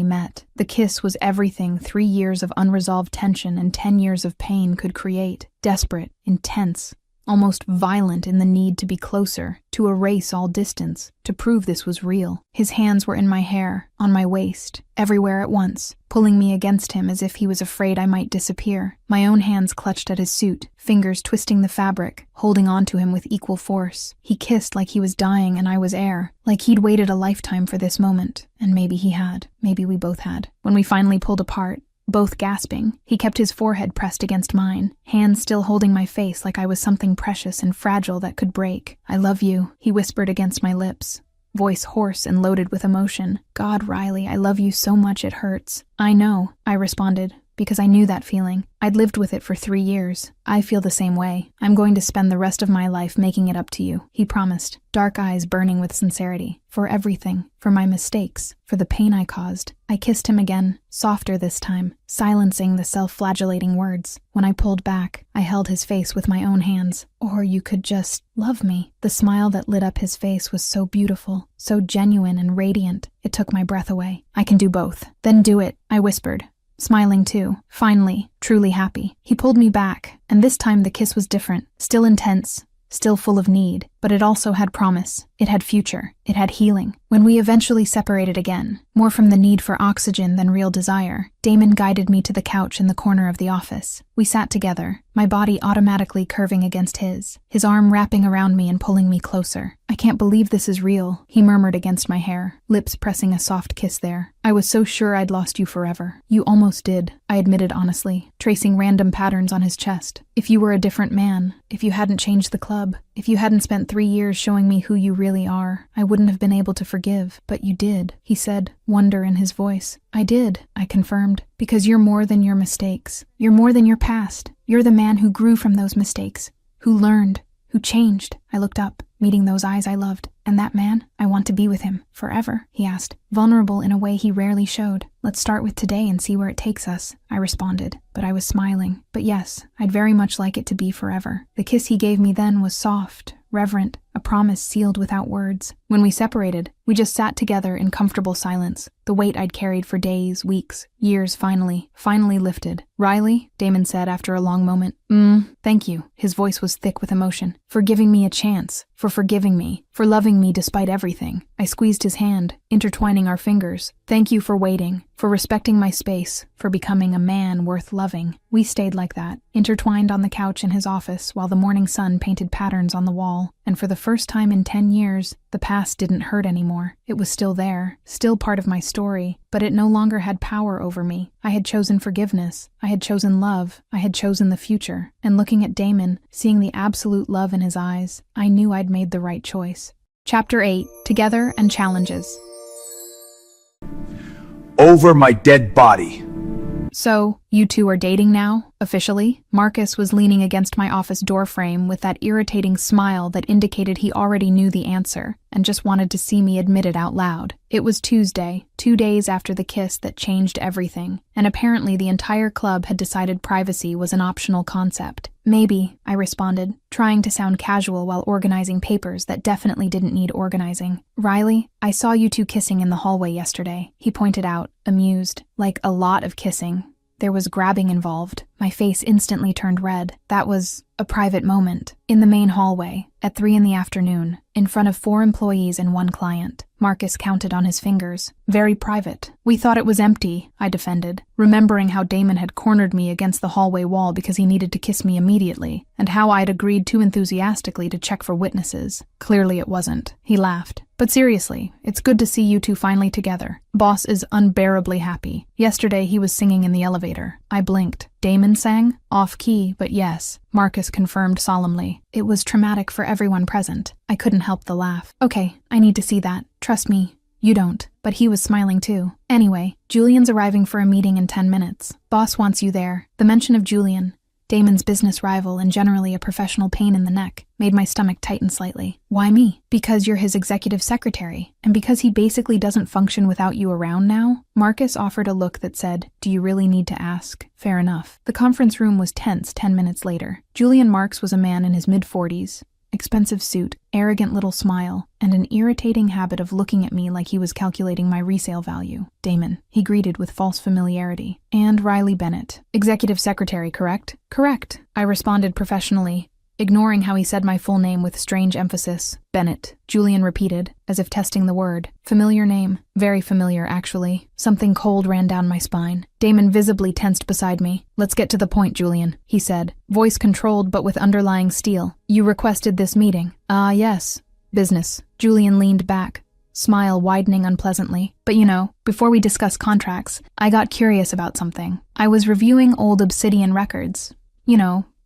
met. The kiss was everything 3 years of unresolved tension and 10 years of pain could create. Desperate, intense, almost violent in the need to be closer, to erase all distance, to prove this was real. His hands were in my hair, on my waist, everywhere at once, pulling me against him as if he was afraid I might disappear. My own hands clutched at his suit, fingers twisting the fabric, holding on to him with equal force. He kissed like he was dying and I was air, like he'd waited a lifetime for this moment. And maybe he had. Maybe we both had. When we finally pulled apart, both gasping, he kept his forehead pressed against mine, hands still holding my face like I was something precious and fragile that could break. "I love you," he whispered against my lips, voice hoarse and loaded with emotion. "God, Riley, I love you so much it hurts." "I know," I responded, because I knew that feeling. I'd lived with it for 3 years. "I feel the same way. I'm going to spend the rest of my life making it up to you," he promised, dark eyes burning with sincerity. "For everything, for my mistakes, for the pain I caused." I kissed him again, softer this time, silencing the self-flagellating words. When I pulled back, I held his face with my own hands. "Or you could just love me." The smile that lit up his face was so beautiful, so genuine and radiant, it took my breath away. "I can do both." "Then do it," I whispered, smiling too, finally, truly happy. He pulled me back, and this time the kiss was different, still intense, still full of need, but but it also had promise. It had future. It had healing. When we eventually separated again, more from the need for oxygen than real desire, Damon guided me to the couch in the corner of the office. We sat together, my body automatically curving against his arm wrapping around me and pulling me closer. "I can't believe this is real," he murmured against my hair, lips pressing a soft kiss there. "I was so sure I'd lost you forever." "You almost did," I admitted honestly, tracing random patterns on his chest. "If you were a different man, if you hadn't changed the club, if you hadn't spent 3 years showing me who you really are, I wouldn't have been able to forgive. But you did," he said, wonder in his voice. "I did," I confirmed, "because you're more than your mistakes. You're more than your past. You're the man who grew from those mistakes, who learned, who changed." I looked up, meeting those eyes I loved. "And that man, I want to be with him forever?" he asked, vulnerable in a way he rarely showed. "Let's start with today and see where it takes us," I responded, but I was smiling. "But yes, I'd very much like it to be forever." The kiss he gave me then was soft, reverent, a promise sealed without words. When we separated, we just sat together in comfortable silence. The weight I'd carried for days, weeks, years finally lifted. "Riley," Damon said after a long moment. Thank you." His voice was thick with emotion. "For giving me a chance, for forgiving me, for loving me despite everything." I squeezed his hand, intertwining our fingers. "Thank you for waiting, for respecting my space, for becoming a man worth loving." We stayed like that, intertwined on the couch in his office while the morning sun painted patterns on the wall. And for the first time in 10 years, the past didn't hurt anymore. It was still there, still part of my story, but it no longer had power over me. I had chosen forgiveness. I had chosen love. I had chosen the future. And looking at Damon, seeing the absolute love in his eyes, I knew I'd made the right choice. Chapter 8. Together and Challenges. Over my dead body. "So, you two are dating now, officially?" Marcus was leaning against my office doorframe with that irritating smile that indicated he already knew the answer and just wanted to see me admit it out loud. It was Tuesday, 2 days after the kiss that changed everything, and apparently the entire club had decided privacy was an optional concept. "Maybe," I responded, trying to sound casual while organizing papers that definitely didn't need organizing. "Riley, I saw you two kissing in the hallway yesterday," he pointed out, amused. "Like a lot of kissing. There was grabbing involved." My face instantly turned red. "That was a private moment. In the main hallway, at 3 in the afternoon, in front of 4 employees and 1 client. Marcus counted on his fingers. "Very private." "We thought it was empty," I defended, remembering how Damon had cornered me against the hallway wall because he needed to kiss me immediately, and how I'd agreed too enthusiastically to check for witnesses. Clearly it wasn't. He laughed. "But seriously, it's good to see you two finally together. Boss is unbearably happy. Yesterday he was singing in the elevator." I blinked. "Damon sang? Off-key, but yes," Marcus confirmed solemnly. "It was traumatic for everyone present." I couldn't help the laugh. "Okay, I need to see that. Trust me, you don't." But he was smiling too. "Anyway, Julian's arriving for a meeting in 10 minutes. Boss wants you there." The mention of Julian, Damon's business rival and generally a professional pain in the neck, made my stomach tighten slightly. "Why me?" "Because you're his executive secretary, and because he basically doesn't function without you around now." Marcus offered a look that said, "Do you really need to ask?" Fair enough. The conference room was tense 10 minutes later. Julian Marks was a man in his mid-40s. Expensive suit, arrogant little smile, and an irritating habit of looking at me like he was calculating my resale value. "Damon," he greeted with false familiarity. "And Riley Bennett. Executive secretary, correct?" "Correct," I responded professionally, ignoring how he said my full name with strange emphasis. "Bennett," Julian repeated, as if testing the word. Familiar name. Very familiar, actually. Something cold ran down my spine. Damon visibly tensed beside me. "Let's get to the point, Julian," he said, voice controlled but with underlying steel. "You requested this meeting." "Ah, yes. Business." Julian leaned back, smile widening unpleasantly. "But before we discuss contracts, I got curious about something. I was reviewing old Obsidian records.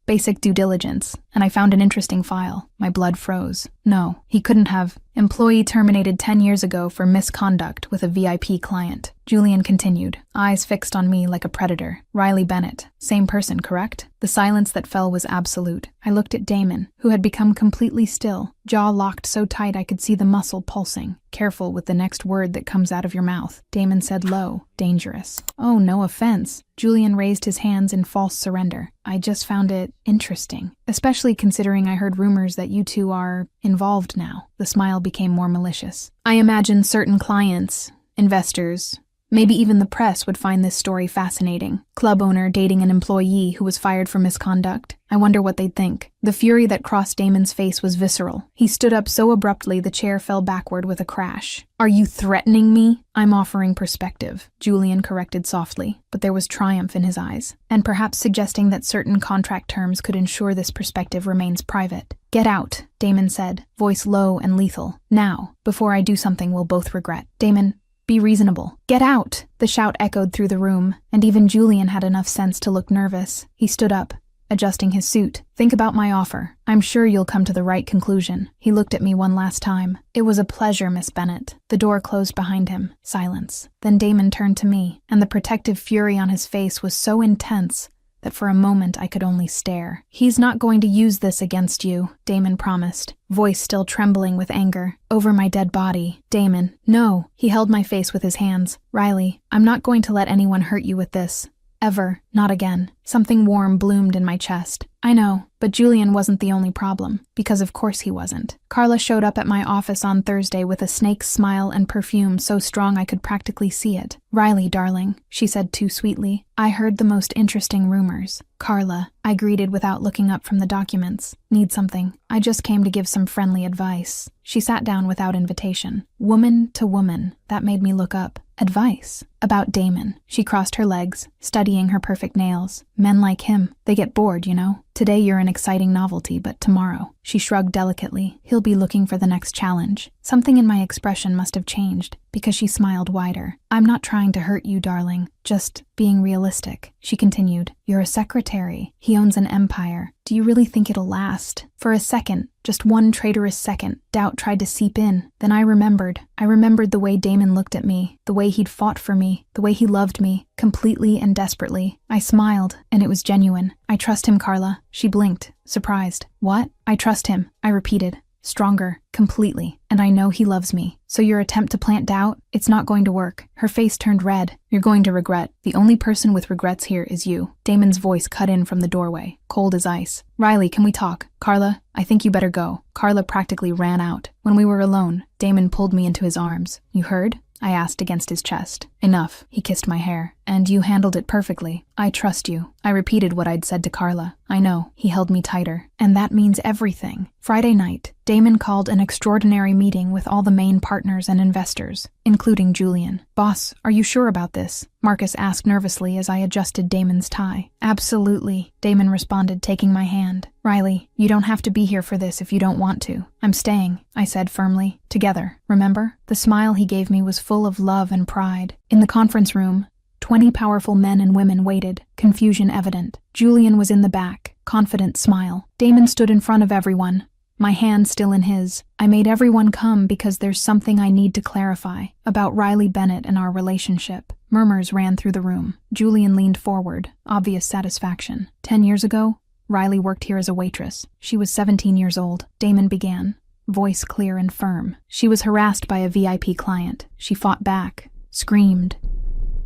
Basic due diligence, and I found an interesting file." My blood froze. "No, he couldn't have. Employee terminated 10 years ago for misconduct with a VIP client." Julian continued, eyes fixed on me like a predator. "Riley Bennett. Same person, correct?" The silence that fell was absolute. I looked at Damon, who had become completely still, jaw locked so tight I could see the muscle pulsing. "Careful with the next word that comes out of your mouth," Damon said low. "Dangerous." "Oh, no offense." Julian raised his hands in false surrender. "I just found it interesting, especially considering I heard rumors that you two are involved now." The smile became more malicious. "I imagine certain clients, investors, Maybe even the press would find this story fascinating. Club owner dating an employee who was fired for misconduct. I wonder what they'd think. The fury that crossed Damon's face was visceral. He stood up so abruptly the chair fell backward with a crash. Are you threatening me? I'm offering perspective, Julian corrected softly, but there was triumph in his eyes, and perhaps suggesting that certain contract terms could ensure this perspective remains private. Get out, Damon said, voice low and lethal. Now, before I do something we'll both regret. Damon, be reasonable. Get out! The shout echoed through the room, and even Julian had enough sense to look nervous. He stood up, adjusting his suit. Think about my offer. I'm sure you'll come to the right conclusion. He looked at me one last time. It was a pleasure, Miss Bennett. The door closed behind him. Silence. Then Damon turned to me, and the protective fury on his face was so intense that for a moment I could only stare. He's not going to use this against you, Damon promised, voice still trembling with anger. Over my dead body. Damon, no. He held my face with his hands. Riley, I'm not going to let anyone hurt you with this. Ever. Not again. Something warm bloomed in my chest. I know, but Julian wasn't the only problem, because of course he wasn't. Carla showed up at my office on Thursday with a snake's smile and perfume so strong I could practically see it. Riley, darling, she said too sweetly. I heard the most interesting rumors. Carla, I greeted without looking up from the documents. Need something? I just came to give some friendly advice. She sat down without invitation. Woman to woman. That made me look up. Advice? About Damon. She crossed her legs, studying her perfect nails. Men like him, they get bored, you know. Today you're an exciting novelty, but tomorrow, she shrugged delicately, he'll be looking for the next challenge. Something in my expression must have changed, because she smiled wider. I'm not trying to hurt you, darling. Just being realistic. She continued, you're a secretary. He owns an empire. Do you really think it'll last? For a second, just one traitorous second, doubt tried to seep in. Then I remembered. I remembered the way Damon looked at me, the way he'd fought for me, the way he loved me, completely and desperately. I smiled, and it was genuine. I trust him, Carla. She blinked, surprised. What? I trust him, I repeated. Stronger, completely, and I know he loves me. So your attempt to plant doubt, it's not going to work. Her face turned red. You're going to regret. The only person with regrets here is you. Damon's voice cut in from the doorway, cold as ice. Riley, can we talk? Carla, I think you better go. Carla practically ran out. When we were alone, Damon pulled me into his arms. You heard? I asked against his chest. Enough. He kissed my hair. And you handled it perfectly. I trust you. I repeated what I'd said to Carla. I know. He held me tighter. And that means everything. Friday night, Damon called an extraordinary meeting with all the main partners and investors, including Julian. Boss, are you sure about this? Marcus asked nervously as I adjusted Damon's tie. Absolutely, Damon responded, taking my hand. Riley, you don't have to be here for this if you don't want to. I'm staying, I said firmly. Together, remember? The smile he gave me was full of love and pride. In the conference room, 20 powerful men and women waited, confusion evident. Julian was in the back, confident smile. Damon stood in front of everyone, my hand still in his. I made everyone come because there's something I need to clarify about Riley Bennett and our relationship. Murmurs ran through the room. Julian leaned forward, obvious satisfaction. 10 years ago, Riley worked here as a waitress. She was 17 years old. Damon began, voice clear and firm. She was harassed by a VIP client. She fought back, screamed,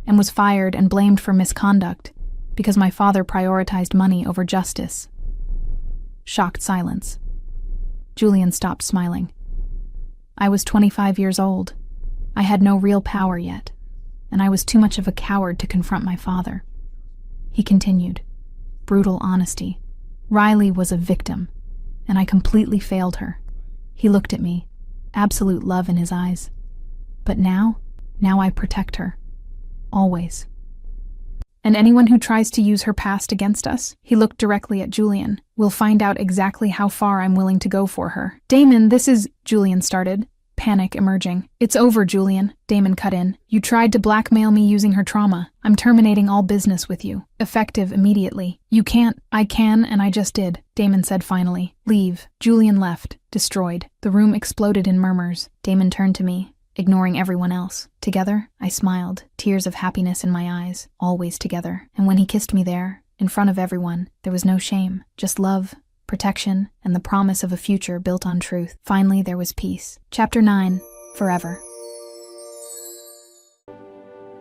and was fired and blamed for misconduct because my father prioritized money over justice. Shocked silence. Julian stopped smiling. I was 25 years old. I had no real power yet, and I was too much of a coward to confront my father. He continued, brutal honesty. Riley was a victim, and I completely failed her. He looked at me, absolute love in his eyes. But now I protect her. Always. And anyone who tries to use her past against us, he looked directly at Julian, will find out exactly how far I'm willing to go for her. Damon, this is, Julian started, panic emerging. It's over, Julian, Damon cut in. You tried to blackmail me using her trauma. I'm terminating all business with you. Effective immediately. You can't. I can, and I just did, Damon said finally. Leave. Julian left, destroyed. The room exploded in murmurs. Damon turned to me, ignoring everyone else. Together, I smiled, tears of happiness in my eyes, always together. And when he kissed me there, in front of everyone, there was no shame, just love, protection, and the promise of a future built on truth. Finally, there was peace. Chapter 9. Forever.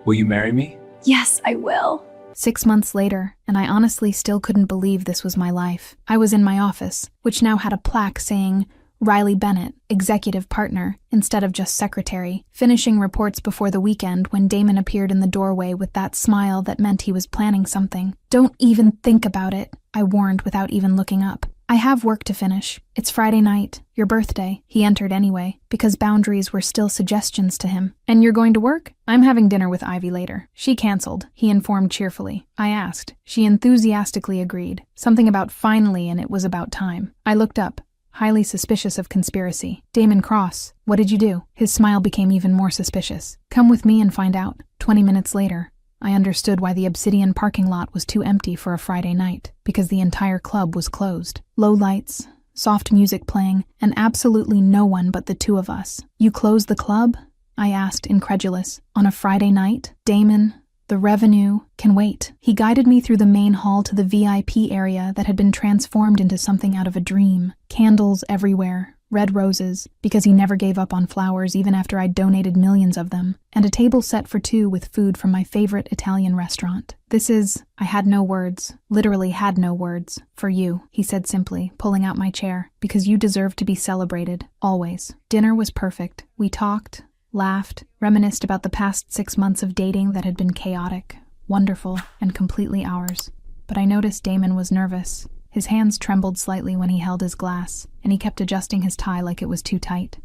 Will you marry me? Yes, I will. 6 months later, and I honestly still couldn't believe this was my life. I was in my office, which now had a plaque saying, Riley Bennett, executive partner, instead of just secretary, finishing reports before the weekend when Damon appeared in the doorway with that smile that meant he was planning something. "Don't even think about it," I warned without even looking up. "I have work to finish. It's Friday night, your birthday." He entered anyway, because boundaries were still suggestions to him. "And you're going to work?" "I'm having dinner with Ivy later." "She canceled," he informed cheerfully. I asked. She enthusiastically agreed. Something about finally, and it was about time. I looked up, highly suspicious of conspiracy. "Damon Cross, what did you do?" His smile became even more suspicious. "Come with me and find out." 20 minutes later, I understood why the Obsidian parking lot was too empty for a Friday night, because the entire club was closed. Low lights, soft music playing, and absolutely no one but the two of us. "You closed the club?" I asked, incredulous. "On a Friday night?" "Damon, the revenue can wait." He guided me through the main hall to the VIP area that had been transformed into something out of a dream. Candles everywhere. Red roses, because he never gave up on flowers even after I'd donated millions of them, and a table set for two with food from my favorite Italian restaurant. "This is," I had no words, literally had no words, "for you," he said simply, pulling out my chair, "because you deserve to be celebrated, always." Dinner was perfect. We talked, laughed, reminisced about the past 6 months of dating that had been chaotic, wonderful, and completely ours. But I noticed Damon was nervous. His hands trembled slightly when he held his glass, and he kept adjusting his tie like it was too tight.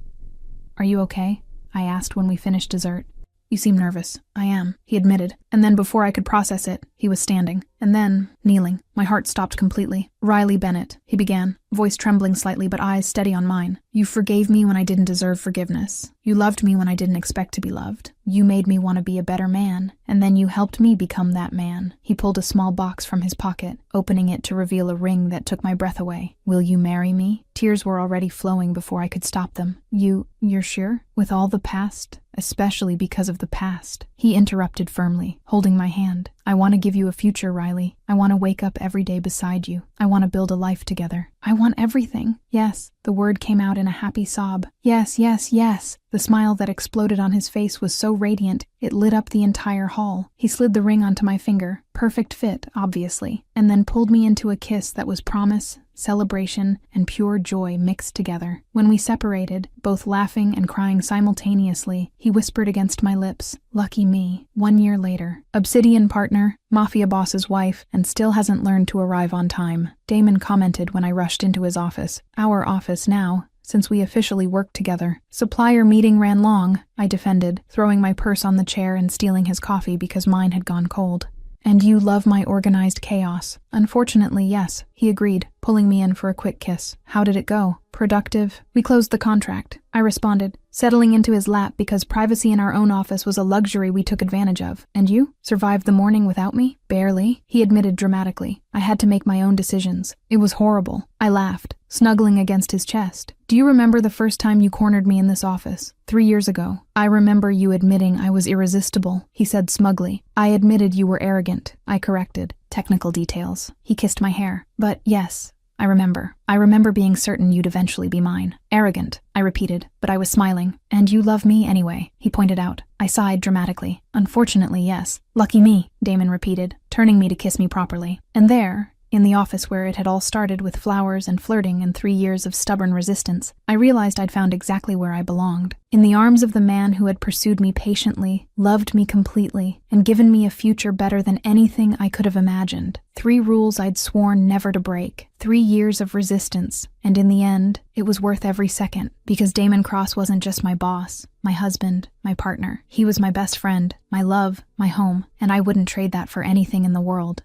"Are you okay?" I asked when we finished dessert. "You seem nervous." "I am," he admitted, and then before I could process it, he was standing, and then kneeling. My heart stopped completely. "Riley Bennett," he began, voice trembling slightly but eyes steady on mine. "You forgave me when I didn't deserve forgiveness. You loved me when I didn't expect to be loved. You made me want to be a better man, and then you helped me become that man." He pulled a small box from his pocket, opening it to reveal a ring that took my breath away. "Will you marry me?" Tears were already flowing before I could stop them. You're sure? With all the past? Especially because of the past." He interrupted firmly, holding my hand. "I want to give you a future, Riley. I want to wake up every day beside you. I want to build a life together. I want everything." "Yes," the word came out in a happy sob. "Yes, yes, yes." The smile that exploded on his face was so radiant, it lit up the entire hall. He slid the ring onto my finger, perfect fit, obviously, and then pulled me into a kiss that was promise, celebration, and pure joy mixed together. When we separated, both laughing and crying simultaneously, he whispered against my lips, "Lucky me." 1 year later, Obsidian partner, Mafia boss's wife, and still hasn't learned to arrive on time. Damon commented when I rushed into his office. Our office now, since we officially worked together. "Supplier meeting ran long," I defended, throwing my purse on the chair and stealing his coffee because mine had gone cold. "And you love my organized chaos." "Unfortunately, yes," he agreed, pulling me in for a quick kiss. "How did it go?" "Productive. We closed the contract," I responded, settling into his lap because privacy in our own office was a luxury we took advantage of. "And you? Survived the morning without me?" "Barely," he admitted dramatically. "I had to make my own decisions. It was horrible." I laughed, snuggling against his chest. "Do you remember the first time you cornered me in this office? 3 years ago. I remember you admitting I was irresistible," he said smugly. "I admitted you were arrogant," I corrected. Technical details. He kissed my hair. "But yes, I remember. I remember being certain you'd eventually be mine." "Arrogant," I repeated, but I was smiling. "And you love me anyway," he pointed out. I sighed dramatically. "Unfortunately, yes." "Lucky me," Damon repeated, turning me to kiss me properly. And there, in the office where it had all started with flowers and flirting and 3 years of stubborn resistance, I realized I'd found exactly where I belonged. In the arms of the man who had pursued me patiently, loved me completely, and given me a future better than anything I could have imagined. 3 rules I'd sworn never to break. 3 years of resistance, and in the end, it was worth every second, because Damon Cross wasn't just my boss, my husband, my partner. He was my best friend, my love, my home, and I wouldn't trade that for anything in the world.